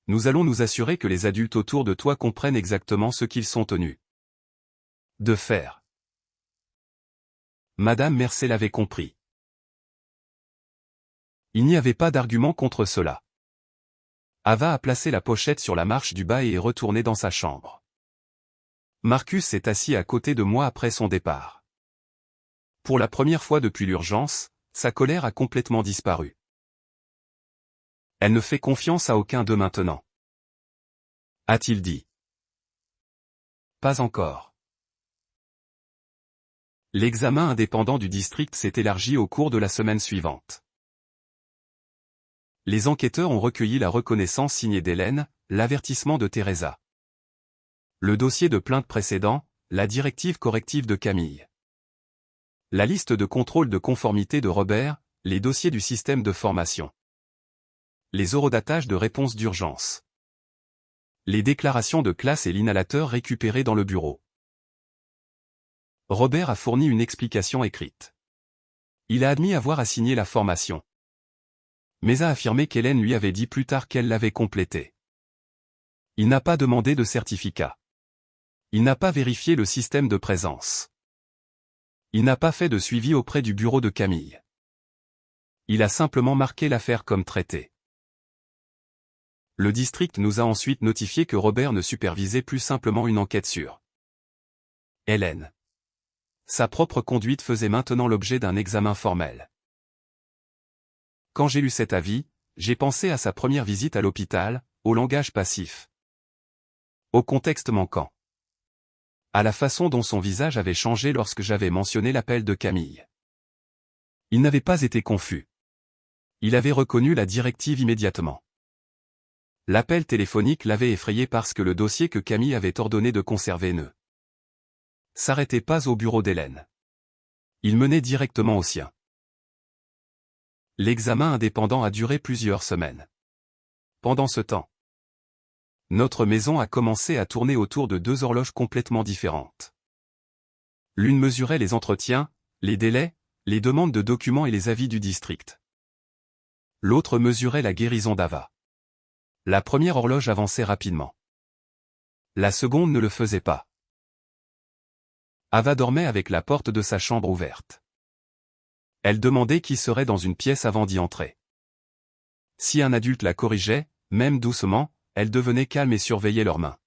Speaker 1: Nous allons nous assurer que les adultes autour de toi comprennent exactement ce qu'ils sont tenus de faire. Madame Mercey l'avait compris. Il n'y avait pas d'argument contre cela. Ava a placé la pochette sur la marche du bas et est retournée dans sa chambre. Marcus s'est assis à côté de moi après son départ. Pour la première fois depuis l'urgence, sa colère a complètement disparu. Elle ne fait confiance à aucun d'eux maintenant. A-t-il dit? Pas encore. L'examen indépendant du district s'est élargi au cours de la semaine suivante. Les enquêteurs ont recueilli la reconnaissance signée d'Hélène, l'avertissement de Teresa, le dossier de plainte précédent, la directive corrective de Camille, la liste de contrôle de conformité de Robert, les dossiers du système de formation, les horodatages de réponse d'urgence, les déclarations de classe et l'inhalateur récupérés dans le bureau. Robert a fourni une explication écrite. Il a admis avoir assigné la formation, mais a affirmé qu'Hélène lui avait dit plus tard qu'elle l'avait complété. Il n'a pas demandé de certificat. Il n'a pas vérifié le système de présence. Il n'a pas fait de suivi auprès du bureau de Camille. Il a simplement marqué l'affaire comme traitée. Le district nous a ensuite notifié que Robert ne supervisait plus simplement une enquête sur Hélène. Sa propre conduite faisait maintenant l'objet d'un examen formel. Quand j'ai lu cet avis, j'ai pensé à sa première visite à l'hôpital, au langage passif, au contexte manquant, à la façon dont son visage avait changé lorsque j'avais mentionné l'appel de Camille. Il n'avait pas été confus. Il avait reconnu la directive immédiatement. L'appel téléphonique l'avait effrayé parce que le dossier que Camille avait ordonné de conserver ne s'arrêtait pas au bureau d'Hélène. Il menait directement au sien. L'examen indépendant a duré plusieurs semaines. Pendant ce temps, notre maison a commencé à tourner autour de deux horloges complètement différentes. L'une mesurait les entretiens, les délais, les demandes de documents et les avis du district. L'autre mesurait la guérison d'Ava. La première horloge avançait rapidement. La seconde ne le faisait pas. Ava dormait avec la porte de sa chambre ouverte. Elle demandait qui serait dans une pièce avant d'y entrer. Si un adulte la corrigeait, même doucement, elle devenait calme et surveillait leurs mains.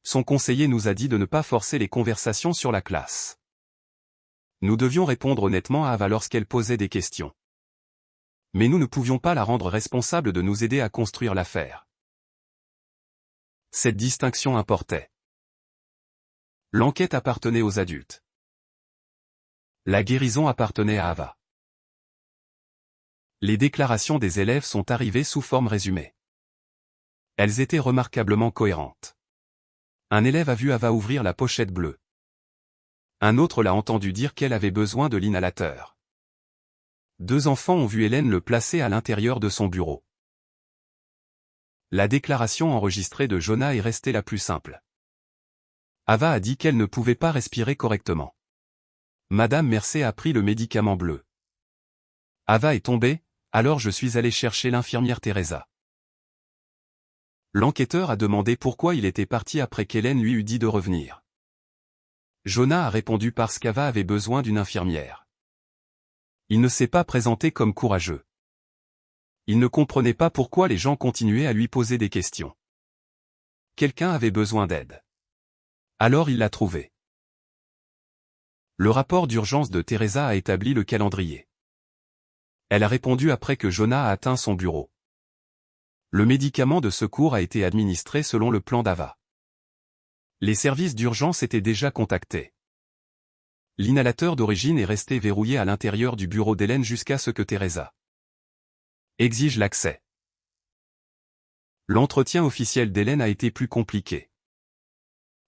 Speaker 1: Son conseiller nous a dit de ne pas forcer les conversations sur la classe. Nous devions répondre honnêtement à Ava lorsqu'elle posait des questions. Mais nous ne pouvions pas la rendre responsable de nous aider à construire l'affaire. Cette distinction importait. L'enquête appartenait aux adultes. La guérison appartenait à Ava. Les déclarations des élèves sont arrivées sous forme résumée. Elles étaient remarquablement cohérentes. Un élève a vu Ava ouvrir la pochette bleue. Un autre l'a entendu dire qu'elle avait besoin de l'inhalateur. Deux enfants ont vu Hélène le placer à l'intérieur de son bureau. La déclaration enregistrée de Jonah est restée la plus simple. Ava a dit qu'elle ne pouvait pas respirer correctement. Madame Mercey a pris le médicament bleu. Ava est tombée, alors je suis allé chercher l'infirmière Teresa. L'enquêteur a demandé pourquoi il était parti après qu'Hélène lui eut dit de revenir. Jonah a répondu parce qu'Ava avait besoin d'une infirmière. Il ne s'est pas présenté comme courageux. Il ne comprenait pas pourquoi les gens continuaient à lui poser des questions. Quelqu'un avait besoin d'aide. Alors il l'a trouvé. Le rapport d'urgence de Teresa a établi le calendrier. Elle a répondu après que Jonah a atteint son bureau. Le médicament de secours a été administré selon le plan d'Ava. Les services d'urgence étaient déjà contactés. L'inhalateur d'origine est resté verrouillé à l'intérieur du bureau d'Hélène jusqu'à ce que Teresa exige l'accès. L'entretien officiel d'Hélène a été plus compliqué.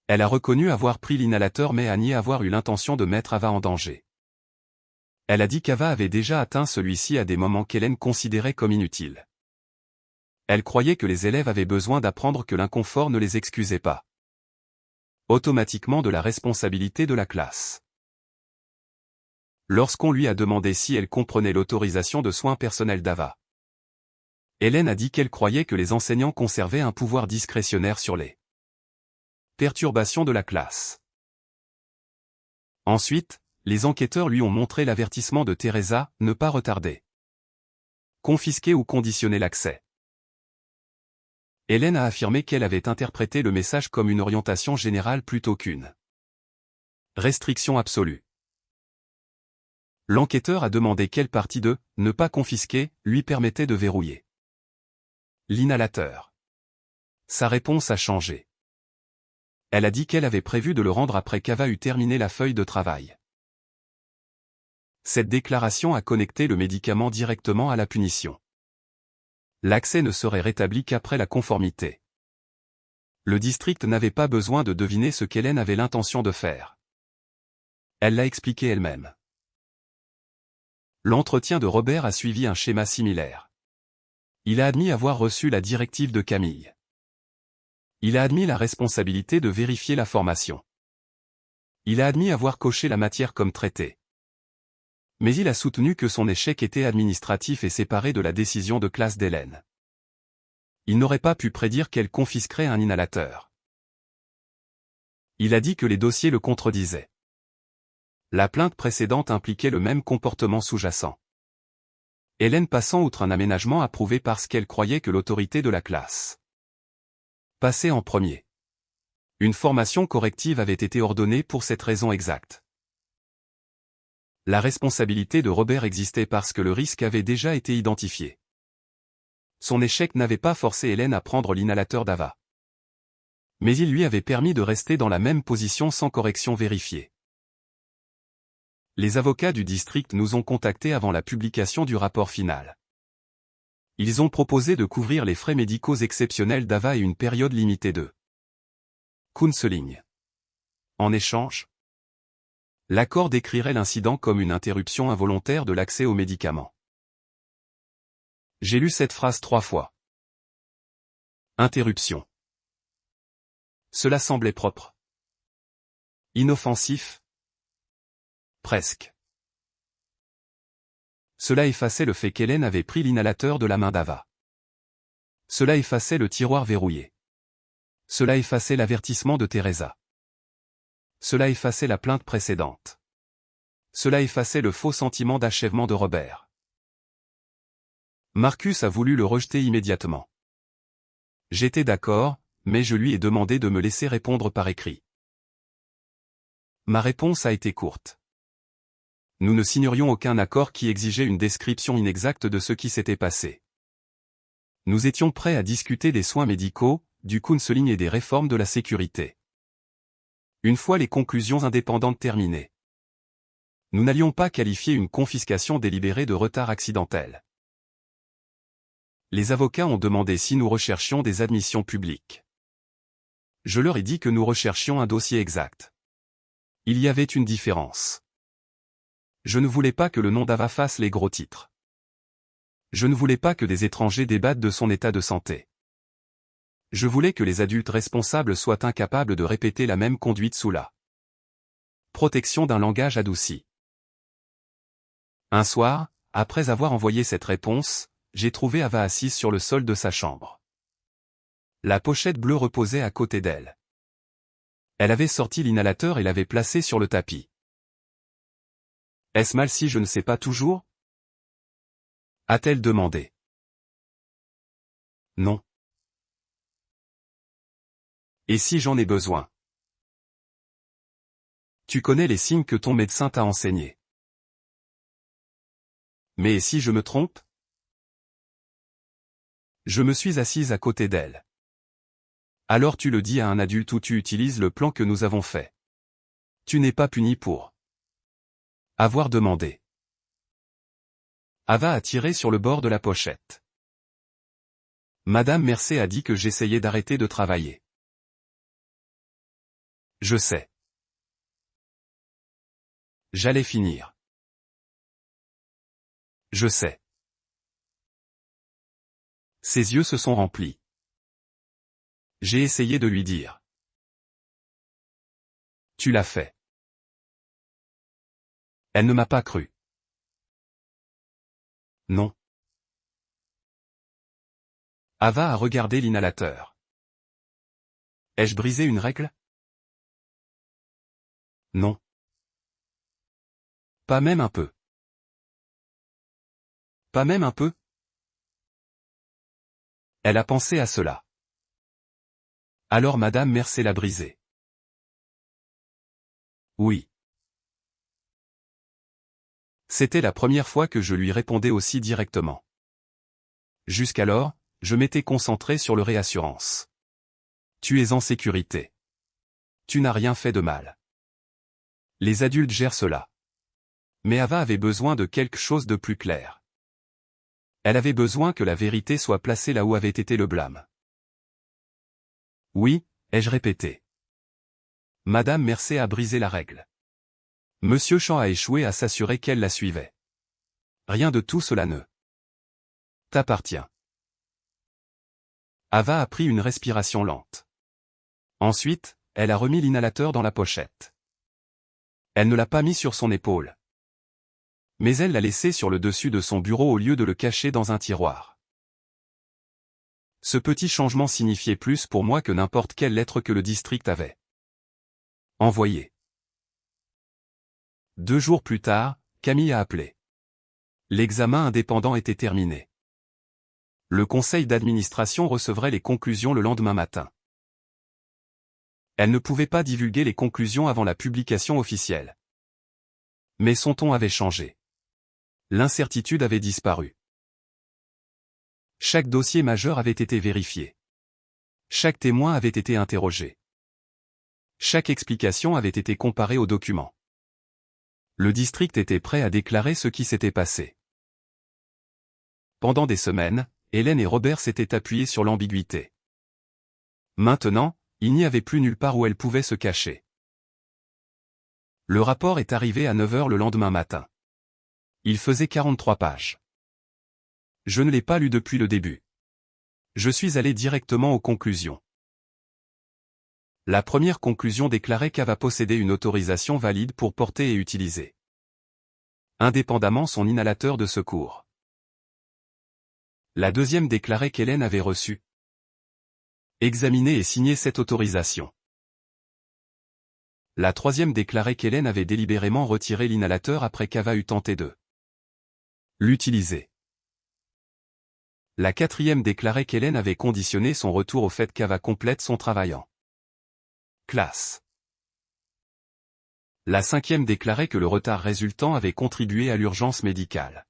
Speaker 1: Elle a reconnu avoir pris l'inhalateur mais a nié avoir eu l'intention de mettre Ava en danger. Elle a dit qu'Ava avait déjà atteint celui-ci à des moments qu'Hélène considérait comme inutiles. Elle croyait que les élèves avaient besoin d'apprendre que l'inconfort ne les excusait pas automatiquement de la responsabilité de la classe. Lorsqu'on lui a demandé si elle comprenait l'autorisation de soins personnels d'Ava, Hélène a dit qu'elle croyait que les enseignants conservaient un pouvoir discrétionnaire sur les perturbations de la classe. Ensuite, les enquêteurs lui ont montré l'avertissement de Teresa, ne pas retarder, confisquer ou conditionner l'accès. Hélène a affirmé qu'elle avait interprété le message comme une orientation générale plutôt qu'une restriction absolue. L'enquêteur a demandé quelle partie de « ne pas confisquer » lui permettait de verrouiller l'inhalateur. Sa réponse a changé. Elle a dit qu'elle avait prévu de le rendre après qu'Ava eut terminé la feuille de travail. Cette déclaration a connecté le médicament directement à la punition. L'accès ne serait rétabli qu'après la conformité. Le district n'avait pas besoin de deviner ce qu'Hélène avait l'intention de faire. Elle l'a expliqué elle-même. L'entretien de Robert a suivi un schéma similaire. Il a admis avoir reçu la directive de Camille. Il a admis la responsabilité de vérifier la formation. Il a admis avoir coché la matière comme traitée. Mais il a soutenu que son échec était administratif et séparé de la décision de classe d'Hélène. Il n'aurait pas pu prédire qu'elle confisquerait un inhalateur. Il a dit que les dossiers le contredisaient. La plainte précédente impliquait le même comportement sous-jacent. Hélène passant outre un aménagement approuvé parce qu'elle croyait que l'autorité de la classe passait en premier. Une formation corrective avait été ordonnée pour cette raison exacte. La responsabilité de Robert existait parce que le risque avait déjà été identifié. Son échec n'avait pas forcé Hélène à prendre l'inhalateur d'Ava. Mais il lui avait permis de rester dans la même position sans correction vérifiée. Les avocats du district nous ont contactés avant la publication du rapport final. Ils ont proposé de couvrir les frais médicaux exceptionnels d'Ava et une période limitée de counseling. En échange, l'accord décrirait l'incident comme une interruption involontaire de l'accès aux médicaments. J'ai lu cette phrase 3 fois. Interruption. Cela semblait propre. Inoffensif. Presque. Cela effaçait le fait qu'Hélène avait pris l'inhalateur de la main d'Ava. Cela effaçait le tiroir verrouillé. Cela effaçait l'avertissement de Teresa. Cela effaçait la plainte précédente. Cela effaçait le faux sentiment d'achèvement de Robert. Marcus a voulu le rejeter immédiatement. J'étais d'accord, mais je lui ai demandé de me laisser répondre par écrit. Ma réponse a été courte. Nous ne signerions aucun accord qui exigeait une description inexacte de ce qui s'était passé. Nous étions prêts à discuter des soins médicaux, du counseling et des réformes de la sécurité. Une fois les conclusions indépendantes terminées, nous n'allions pas qualifier une confiscation délibérée de retard accidentel. Les avocats ont demandé si nous recherchions des admissions publiques. Je leur ai dit que nous recherchions un dossier exact. Il y avait une différence. Je ne voulais pas que le nom d'Ava fasse les gros titres. Je ne voulais pas que des étrangers débattent de son état de santé. Je voulais que les adultes responsables soient incapables de répéter la même conduite sous la protection d'un langage adouci. Un soir, après avoir envoyé cette réponse, j'ai trouvé Ava assise sur le sol de sa chambre. La pochette bleue reposait à côté d'elle. Elle avait sorti l'inhalateur et l'avait placé sur le tapis. Est-ce mal si je ne sais pas toujours? A-t-elle demandé. Non. Et si j'en ai besoin? Tu connais les signes que ton médecin t'a enseignés. Mais et si je me trompe? Je me suis assise à côté d'elle. Alors tu le dis à un adulte ou tu utilises le plan que nous avons fait. Tu n'es pas puni pour avoir demandé. Ava a tiré sur le bord de la pochette. Madame Mercé a dit que j'essayais d'arrêter de travailler. Je sais. J'allais finir. Je sais. Ses yeux se sont remplis. J'ai essayé de lui dire. Tu l'as fait. Elle ne m'a pas cru. Non. Ava a regardé l'inhalateur. Ai-je brisé une règle? Non. Pas même un peu. Pas même un peu? Elle a pensé à cela. Alors Madame Mercer l'a brisé. Oui. C'était la première fois que je lui répondais aussi directement. Jusqu'alors, je m'étais concentré sur le réassurance. Tu es en sécurité. Tu n'as rien fait de mal. Les adultes gèrent cela. Mais Ava avait besoin de quelque chose de plus clair. Elle avait besoin que la vérité soit placée là où avait été le blâme. Oui, ai-je répété. Madame Mercer a brisé la règle. Monsieur Champ a échoué à s'assurer qu'elle la suivait. Rien de tout cela ne t'appartient. Ava a pris une respiration lente. Ensuite, elle a remis l'inhalateur dans la pochette. Elle ne l'a pas mis sur son épaule. Mais elle l'a laissé sur le dessus de son bureau au lieu de le cacher dans un tiroir. Ce petit changement signifiait plus pour moi que n'importe quelle lettre que le district avait envoyée. 2 jours plus tard, Camille a appelé. L'examen indépendant était terminé. Le conseil d'administration recevrait les conclusions le lendemain matin. Elle ne pouvait pas divulguer les conclusions avant la publication officielle. Mais son ton avait changé. L'incertitude avait disparu. Chaque dossier majeur avait été vérifié. Chaque témoin avait été interrogé. Chaque explication avait été comparée aux documents. Le district était prêt à déclarer ce qui s'était passé. Pendant des semaines, Hélène et Robert s'étaient appuyés sur l'ambiguïté. Maintenant, il n'y avait plus nulle part où elle pouvait se cacher. Le rapport est arrivé à 9 h le lendemain matin. Il faisait 43 pages. Je ne l'ai pas lu depuis le début. Je suis allé directement aux conclusions. La première conclusion déclarait qu'Ava possédait une autorisation valide pour porter et utiliser indépendamment son inhalateur de secours. La deuxième déclarait qu'Hélène avait reçu, examiné et signé cette autorisation. La troisième déclarait qu'Hélène avait délibérément retiré l'inhalateur après qu'Ava eût tenté de l'utiliser. La quatrième déclarait qu'Hélène avait conditionné son retour au fait qu'Ava complète son travail en classe. La cinquième déclarait que le retard résultant avait contribué à l'urgence médicale.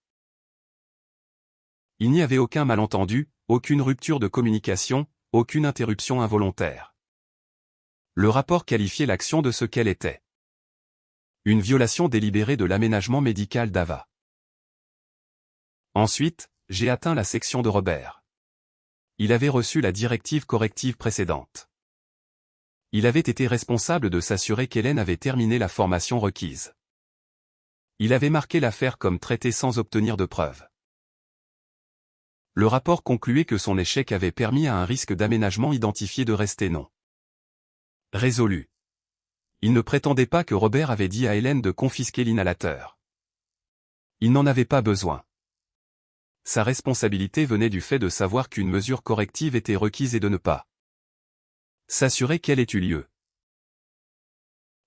Speaker 1: Il n'y avait aucun malentendu, aucune rupture de communication, aucune interruption involontaire. Le rapport qualifiait l'action de ce qu'elle était. Une violation délibérée de l'aménagement médical d'Ava. Ensuite, j'ai atteint la section de Robert. Il avait reçu la directive corrective précédente. Il avait été responsable de s'assurer qu'Hélène avait terminé la formation requise. Il avait marqué l'affaire comme traitée sans obtenir de preuves. Le rapport concluait que son échec avait permis à un risque d'aménagement identifié de rester non résolu. Il ne prétendait pas que Robert avait dit à Hélène de confisquer l'inhalateur. Il n'en avait pas besoin. Sa responsabilité venait du fait de savoir qu'une mesure corrective était requise et de ne pas s'assurer qu'elle ait eu lieu.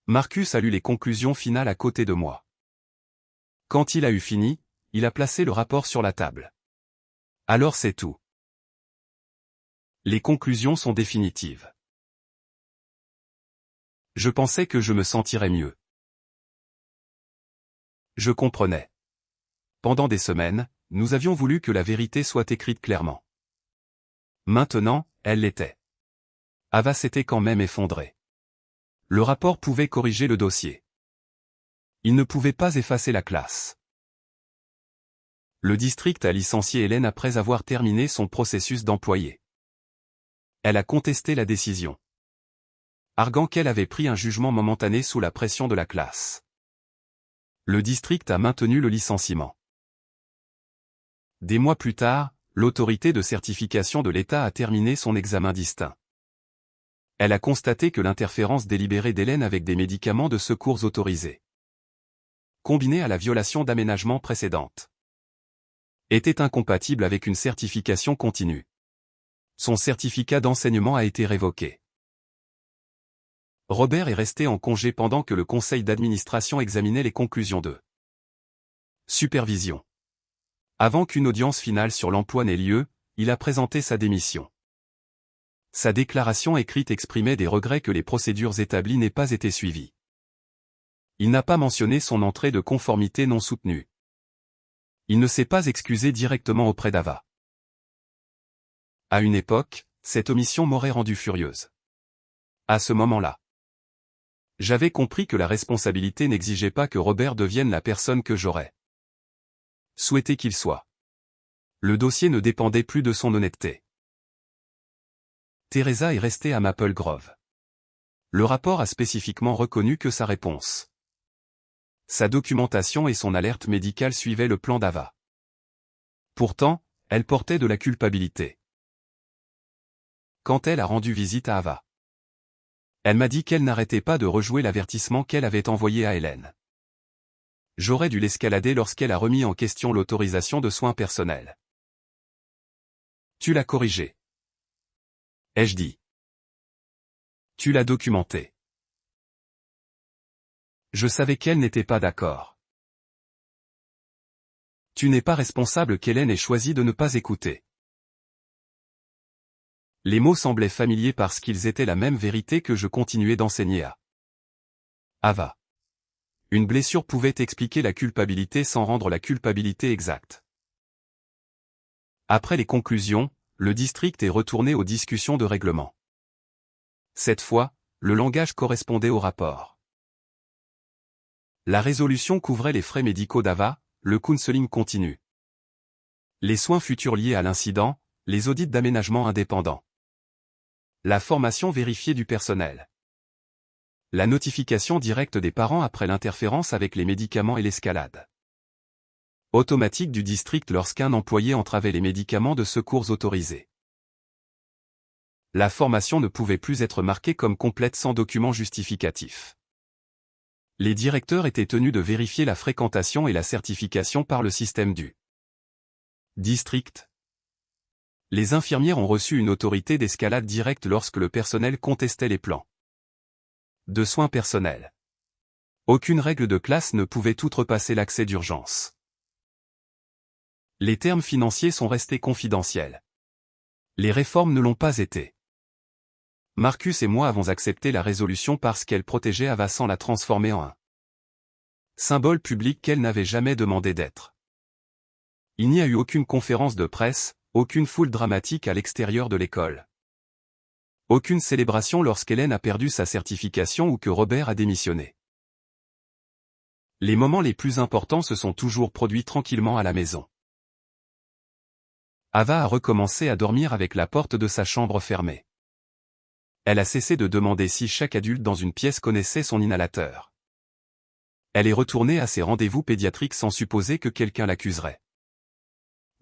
Speaker 1: Marcus a lu les conclusions finales à côté de moi. Quand il a eu fini, il a placé le rapport sur la table. Alors c'est tout. Les conclusions sont définitives. Je pensais que je me sentirais mieux. Je comprenais. Pendant des semaines, nous avions voulu que la vérité soit écrite clairement. Maintenant, elle l'était. Ava s'était quand même effondrée. Le rapport pouvait corriger le dossier. Il ne pouvait pas effacer la classe. Le district a licencié Hélène après avoir terminé son processus d'employé. Elle a contesté la décision, arguant qu'elle avait pris un jugement momentané sous la pression de la classe. Le district a maintenu le licenciement. Des mois plus tard, l'autorité de certification de l'État a terminé son examen distinct. Elle a constaté que l'interférence délibérée d'Hélène avec des médicaments de secours autorisés, combinée à la violation d'aménagement précédente, était incompatible avec une certification continue. Son certificat d'enseignement a été révoqué. Robert est resté en congé pendant que le conseil d'administration examinait les conclusions de supervision. Avant qu'une audience finale sur l'emploi n'ait lieu, il a présenté sa démission. Sa déclaration écrite exprimait des regrets que les procédures établies n'aient pas été suivies. Il n'a pas mentionné son entrée de conformité non soutenue. Il ne s'est pas excusé directement auprès d'Ava. À une époque, cette omission m'aurait rendu furieuse. À ce moment-là, j'avais compris que la responsabilité n'exigeait pas que Robert devienne la personne que j'aurais souhaité qu'il soit. Le dossier ne dépendait plus de son honnêteté. Teresa est restée à Maple Grove. Le rapport a spécifiquement reconnu que sa réponse, sa documentation et son alerte médicale suivaient le plan d'Ava. Pourtant, elle portait de la culpabilité. Quand elle a rendu visite à Ava, elle m'a dit qu'elle n'arrêtait pas de rejouer l'avertissement qu'elle avait envoyé à Hélène. J'aurais dû l'escalader lorsqu'elle a remis en question l'autorisation de soins personnels. Tu l'as corrigé, ai-je dit. Tu l'as documenté. Je savais qu'elle n'était pas d'accord. Tu n'es pas responsable qu'Hélène ait choisi de ne pas écouter. Les mots semblaient familiers parce qu'ils étaient la même vérité que je continuais d'enseigner à Ava. Une blessure pouvait expliquer la culpabilité sans rendre la culpabilité exacte. Après les conclusions, le district est retourné aux discussions de règlement. Cette fois, le langage correspondait au rapport. La résolution couvrait les frais médicaux d'Ava, le counseling continu, les soins futurs liés à l'incident, les audits d'aménagement indépendants, la formation vérifiée du personnel, la notification directe des parents après l'interférence avec les médicaments et l'escalade automatique du district lorsqu'un employé entravait les médicaments de secours autorisés. La formation ne pouvait plus être marquée comme complète sans document justificatif. Les directeurs étaient tenus de vérifier la fréquentation et la certification par le système du district. Les infirmières ont reçu une autorité d'escalade directe lorsque le personnel contestait les plans de soins personnels. Aucune règle de classe ne pouvait outrepasser l'accès d'urgence. Les termes financiers sont restés confidentiels. Les réformes ne l'ont pas été. Marcus et moi avons accepté la résolution parce qu'elle protégeait Ava sans la transformer en un symbole public qu'elle n'avait jamais demandé d'être. Il n'y a eu aucune conférence de presse, aucune foule dramatique à l'extérieur de l'école. Aucune célébration lorsqu'Hélène a perdu sa certification ou que Robert a démissionné. Les moments les plus importants se sont toujours produits tranquillement à la maison. Ava a recommencé à dormir avec la porte de sa chambre fermée. Elle a cessé de demander si chaque adulte dans une pièce connaissait son inhalateur. Elle est retournée à ses rendez-vous pédiatriques sans supposer que quelqu'un l'accuserait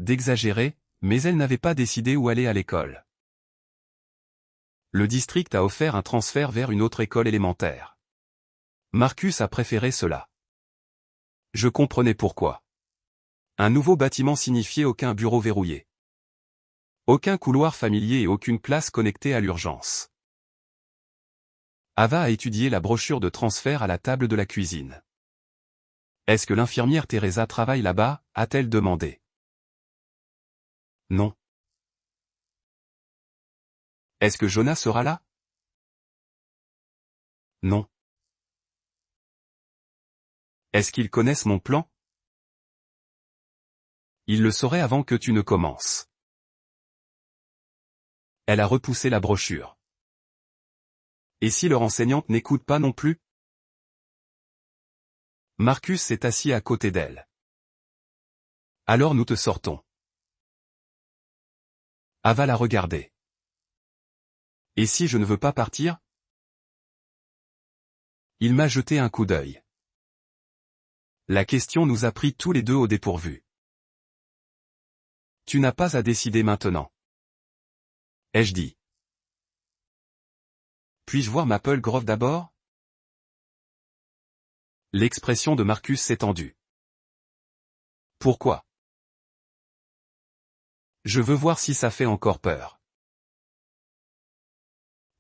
Speaker 1: d'exagérer, mais elle n'avait pas décidé où aller à l'école. Le district a offert un transfert vers une autre école élémentaire. Marcus a préféré cela. Je comprenais pourquoi. Un nouveau bâtiment signifiait aucun bureau verrouillé, aucun couloir familier et aucune classe connectée à l'urgence. Ava a étudié la brochure de transfert à la table de la cuisine. Est-ce que l'infirmière Teresa travaille là-bas, a-t-elle demandé. Non. Est-ce que Jonah sera là? Non. Est-ce qu'ils connaissent mon plan? Ils le sauraient avant que tu ne commences. Elle a repoussé la brochure. Et si leur enseignante n'écoute pas non plus? Marcus s'est assis à côté d'elle. Alors nous te sortons. Ava l'a regardé. Et si je ne veux pas partir? Il m'a jeté un coup d'œil. La question nous a pris tous les deux au dépourvu. Tu n'as pas à décider maintenant, ai-je dit. Puis-je voir Maple Grove d'abord? L'expression de Marcus s'est tendue. Pourquoi? Je veux voir si ça fait encore peur.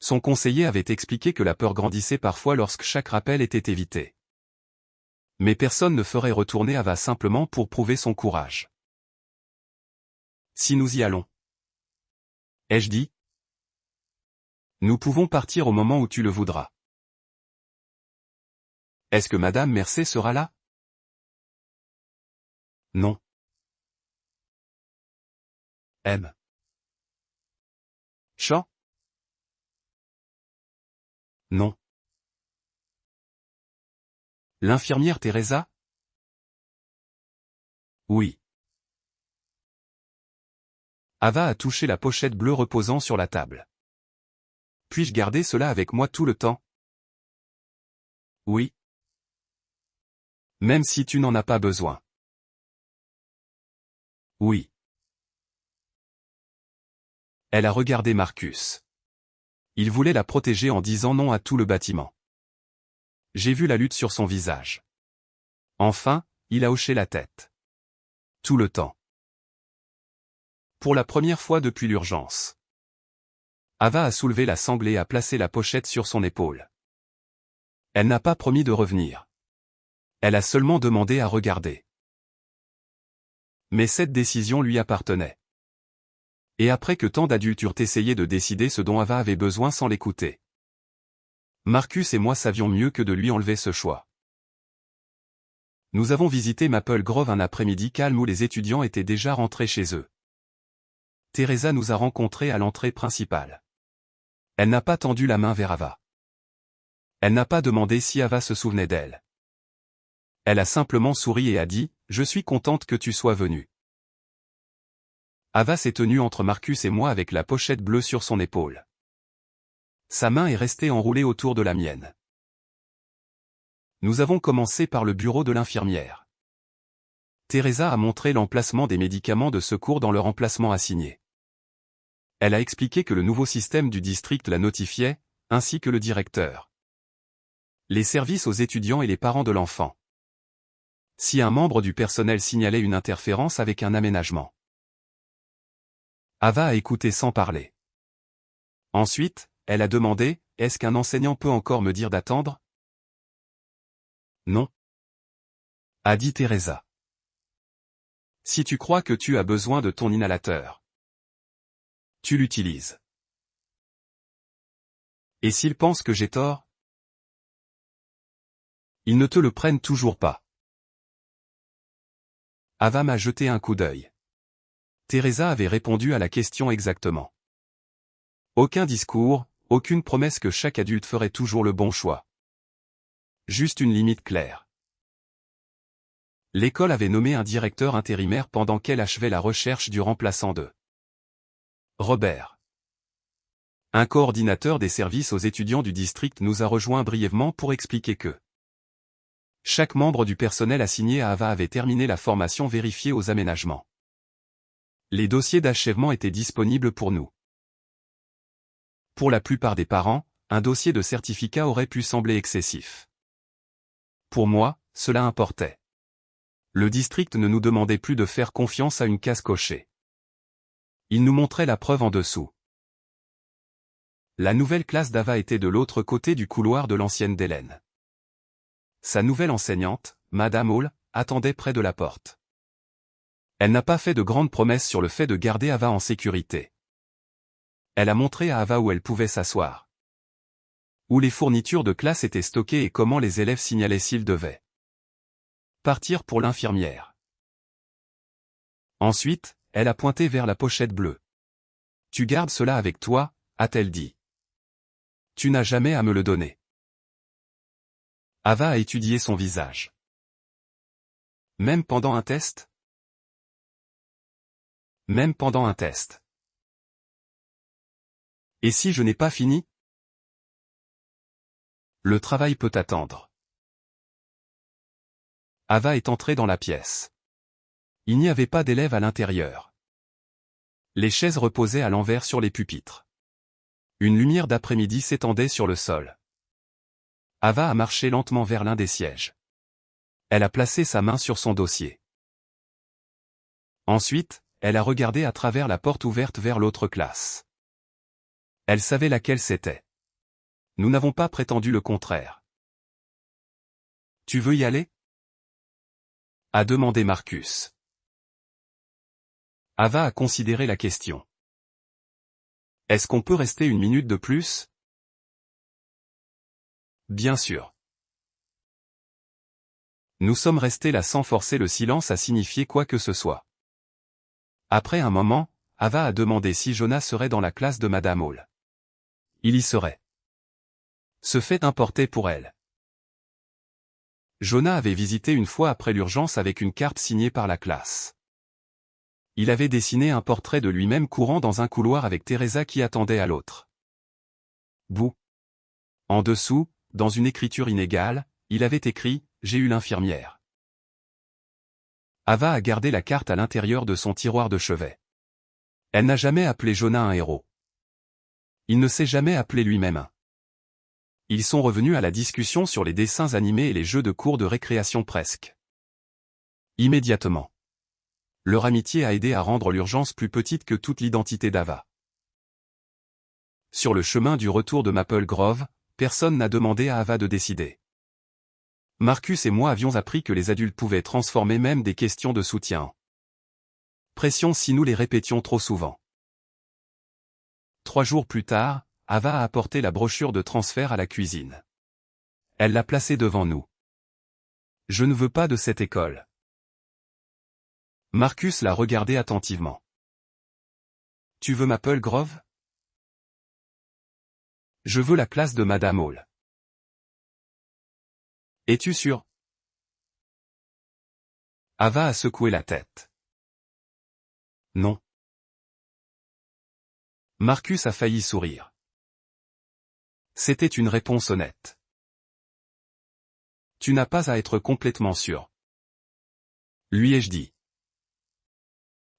Speaker 1: Son conseiller avait expliqué que la peur grandissait parfois lorsque chaque rappel était évité. Mais personne ne ferait retourner Ava simplement pour prouver son courage. Si nous y allons. Ai-je dit? Nous pouvons partir au moment où tu le voudras. Est-ce que Madame Mercé sera là? Non. M. Shaw? Non. L'infirmière Teresa? Oui. Ava a touché la pochette bleue reposant sur la table. Puis-je garder cela avec moi tout le temps? Oui. Même si tu n'en as pas besoin. Oui. Elle a regardé Marcus. Il voulait la protéger en disant non à tout le bâtiment. J'ai vu la lutte sur son visage. Enfin, il a hoché la tête. Tout le temps. Pour la première fois depuis l'urgence. Ava a soulevé la sangle et a placé la pochette sur son épaule. Elle n'a pas promis de revenir. Elle a seulement demandé à regarder. Mais cette décision lui appartenait. Et après que tant d'adultes eurent essayé de décider ce dont Ava avait besoin sans l'écouter. Marcus et moi savions mieux que de lui enlever ce choix. Nous avons visité Maple Grove un après-midi calme où les étudiants étaient déjà rentrés chez eux. Teresa nous a rencontrés à l'entrée principale. Elle n'a pas tendu la main vers Ava. Elle n'a pas demandé si Ava se souvenait d'elle. Elle a simplement souri et a dit « Je suis contente que tu sois venue ». Ava s'est tenue entre Marcus et moi avec la pochette bleue sur son épaule. Sa main est restée enroulée autour de la mienne. Nous avons commencé par le bureau de l'infirmière. Teresa a montré l'emplacement des médicaments de secours dans leur emplacement assigné. Elle a expliqué que le nouveau système du district la notifiait, ainsi que le directeur. Les services aux étudiants et les parents de l'enfant. Si un membre du personnel signalait une interférence avec un aménagement. Ava a écouté sans parler. Ensuite, elle a demandé, est-ce qu'un enseignant peut encore me dire d'attendre? Non. A dit Teresa. Si tu crois que tu as besoin de ton inhalateur, tu l'utilises. Et s'ils pensent que j'ai tort? Ils ne te le prennent toujours pas. Ava m'a jeté un coup d'œil. Teresa avait répondu à la question exactement. Aucun discours, aucune promesse que chaque adulte ferait toujours le bon choix. Juste une limite claire. L'école avait nommé un directeur intérimaire pendant qu'elle achevait la recherche du remplaçant de Robert. Un coordinateur des services aux étudiants du district nous a rejoints brièvement pour expliquer que chaque membre du personnel assigné à Ava avait terminé la formation vérifiée aux aménagements. Les dossiers d'achèvement étaient disponibles pour nous. Pour la plupart des parents, un dossier de certificat aurait pu sembler excessif. Pour moi, cela importait. Le district ne nous demandait plus de faire confiance à une case cochée. Il nous montrait la preuve en dessous. La nouvelle classe d'Ava était de l'autre côté du couloir de l'ancienne d'Hélène. Sa nouvelle enseignante, Madame Hall, attendait près de la porte. Elle n'a pas fait de grandes promesses sur le fait de garder Ava en sécurité. Elle a montré à Ava où elle pouvait s'asseoir. Où les fournitures de classe étaient stockées et comment les élèves signalaient s'ils devaient partir pour l'infirmière. Ensuite, elle a pointé vers la pochette bleue. « Tu gardes cela avec toi » a-t-elle dit. « Tu n'as jamais à me le donner. » Ava a étudié son visage. Même pendant un test? Même pendant un test. Et si je n'ai pas fini? Le travail peut attendre. Ava est entrée dans la pièce. Il n'y avait pas d'élèves à l'intérieur. Les chaises reposaient à l'envers sur les pupitres. Une lumière d'après-midi s'étendait sur le sol. Ava a marché lentement vers l'un des sièges. Elle a placé sa main sur son dossier. Ensuite, elle a regardé à travers la porte ouverte vers l'autre classe. Elle savait laquelle c'était. Nous n'avons pas prétendu le contraire. Tu veux y aller? A demandé Marcus. Ava a considéré la question. Est-ce qu'on peut rester une minute de plus? Bien sûr. Nous sommes restés là sans forcer le silence à signifier quoi que ce soit. Après un moment, Ava a demandé si Jonah serait dans la classe de Madame Hall. Il y serait. Ce fait importait pour elle. Jonah avait visité une fois après l'urgence avec une carte signée par la classe. Il avait dessiné un portrait de lui-même courant dans un couloir avec Teresa qui attendait à l'autre bout. En dessous, dans une écriture inégale, il avait écrit « J'ai eu l'infirmière ». Ava a gardé la carte à l'intérieur de son tiroir de chevet. Elle n'a jamais appelé Jonah un héros. Il ne s'est jamais appelé lui-même un. Ils sont revenus à la discussion sur les dessins animés et les jeux de cours de récréation presque immédiatement. Leur amitié a aidé à rendre l'urgence plus petite que toute l'identité d'Ava. Sur le chemin du retour de Maple Grove, personne n'a demandé à Ava de décider. Marcus et moi avions appris que les adultes pouvaient transformer même des questions de soutien en pression si nous les répétions trop souvent. 3 jours plus tard, Ava a apporté la brochure de transfert à la cuisine. Elle l'a placée devant nous. Je ne veux pas de cette école. Marcus l'a regardé attentivement. Tu veux Maple Grove? Je veux la classe de Madame Hall. Es-tu sûr? Ava a secoué la tête. Non. Marcus a failli sourire. C'était une réponse honnête. Tu n'as pas à être complètement sûr. Lui ai-je dit.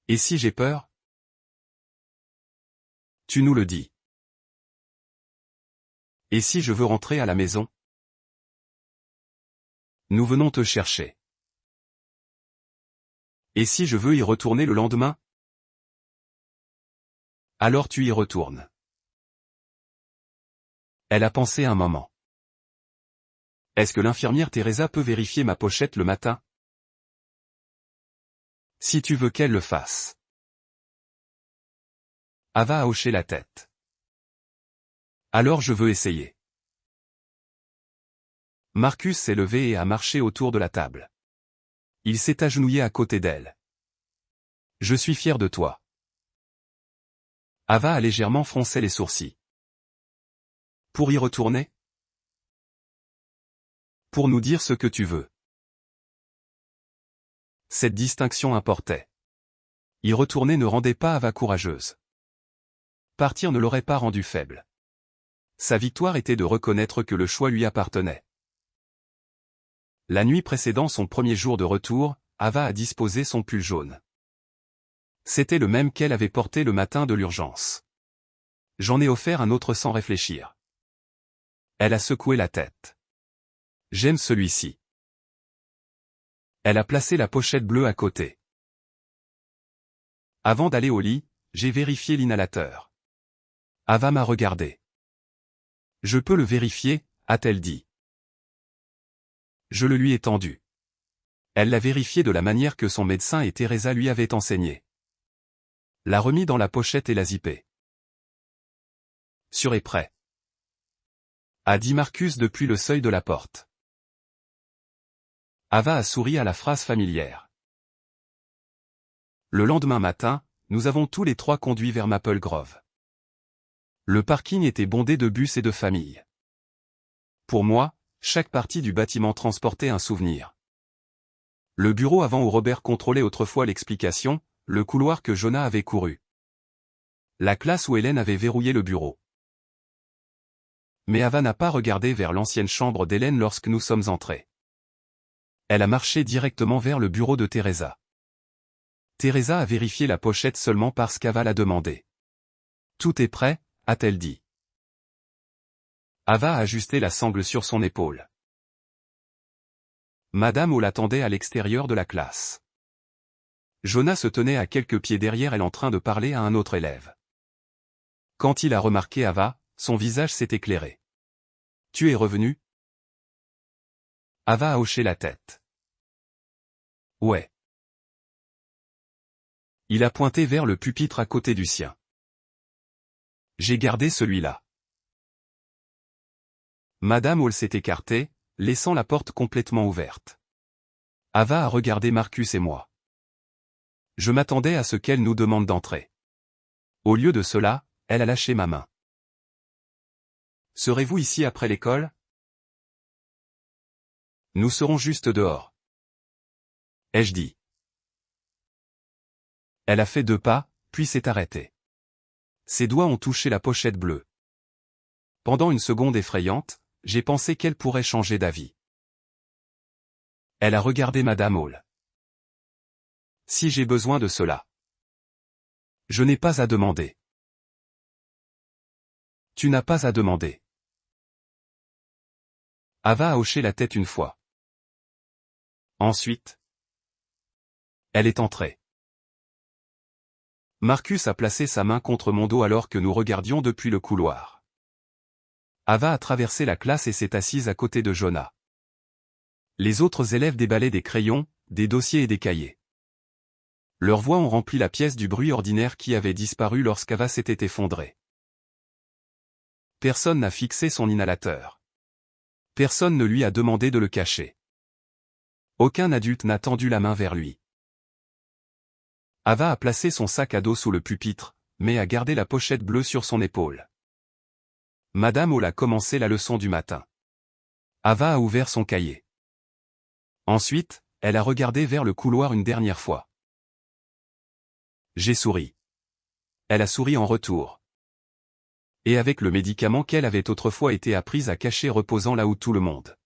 Speaker 1: Et si j'ai peur? Tu nous le dis. Et si je veux rentrer à la maison? Nous venons te chercher. Et si je veux y retourner le lendemain? Alors tu y retournes. Elle a pensé un moment. Est-ce que l'infirmière Teresa peut vérifier ma pochette le matin? Si tu veux qu'elle le fasse. Ava a hoché la tête. Alors je veux essayer. Marcus s'est levé et a marché autour de la table. Il s'est agenouillé à côté d'elle. Je suis fier de toi. Ava a légèrement froncé les sourcils. Pour y retourner? Pour nous dire ce que tu veux. Cette distinction importait. Y retourner ne rendait pas Ava courageuse. Partir ne l'aurait pas rendue faible. Sa victoire était de reconnaître que le choix lui appartenait. La nuit précédant son premier jour de retour, Ava a disposé son pull jaune. C'était le même qu'elle avait porté le matin de l'urgence. J'en ai offert un autre sans réfléchir. Elle a secoué la tête. J'aime celui-ci. Elle a placé la pochette bleue à côté. Avant d'aller au lit, j'ai vérifié l'inhalateur. Ava m'a regardé. Je peux le vérifier, a-t-elle dit. Je le lui ai tendu. Elle l'a vérifié de la manière que son médecin et Teresa lui avaient enseigné. L'a remis dans la pochette et l'a zippé. Sûr et prêt. A dit Marcus depuis le seuil de la porte. Ava a souri à la phrase familière. Le lendemain matin, nous avons tous les 3 conduit vers Maple Grove. Le parking était bondé de bus et de familles. Pour moi, chaque partie du bâtiment transportait un souvenir. Le bureau avant où Robert contrôlait autrefois l'explication, le couloir que Jonah avait couru. La classe où Hélène avait verrouillé le bureau. Mais Ava n'a pas regardé vers l'ancienne chambre d'Hélène lorsque nous sommes entrés. Elle a marché directement vers le bureau de Teresa. Teresa a vérifié la pochette seulement parce qu'Ava l'a demandé. Tout est prêt, a-t-elle dit. Ava a ajusté la sangle sur son épaule. Madame Hall l'attendait à l'extérieur de la classe. Jonah se tenait à quelques pieds derrière elle en train de parler à un autre élève. Quand il a remarqué Ava, son visage s'est éclairé. Tu es revenu? Ava a hoché la tête. Ouais. Il a pointé vers le pupitre à côté du sien. J'ai gardé celui-là. Madame Hall s'est écartée, laissant la porte complètement ouverte. Ava a regardé Marcus et moi. Je m'attendais à ce qu'elle nous demande d'entrer. Au lieu de cela, elle a lâché ma main. Serez-vous ici après l'école? Nous serons juste dehors. Ai-je dit. Elle a fait 2 pas, puis s'est arrêtée. Ses doigts ont touché la pochette bleue. Pendant une seconde effrayante, j'ai pensé qu'elle pourrait changer d'avis. Elle a regardé Madame Hall. Si j'ai besoin de cela. Je n'ai pas à demander. Tu n'as pas à demander. Ava a hoché la tête une fois. Ensuite, elle est entrée. Marcus a placé sa main contre mon dos alors que nous regardions depuis le couloir. Ava a traversé la classe et s'est assise à côté de Jonah. Les autres élèves déballaient des crayons, des dossiers et des cahiers. Leurs voix ont rempli la pièce du bruit ordinaire qui avait disparu lorsqu'Ava s'était effondrée. Personne n'a fixé son inhalateur. Personne ne lui a demandé de le cacher. Aucun adulte n'a tendu la main vers lui. Ava a placé son sac à dos sous le pupitre, mais a gardé la pochette bleue sur son épaule. Madame Hall a commencé la leçon du matin. Ava a ouvert son cahier. Ensuite, elle a regardé vers le couloir une dernière fois. J'ai souri. Elle a souri en retour. Et avec le médicament qu'elle avait autrefois été apprise à cacher reposant là où tout le monde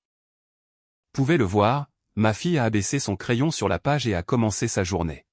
Speaker 1: pouvait le voir, ma fille a abaissé son crayon sur la page et a commencé sa journée.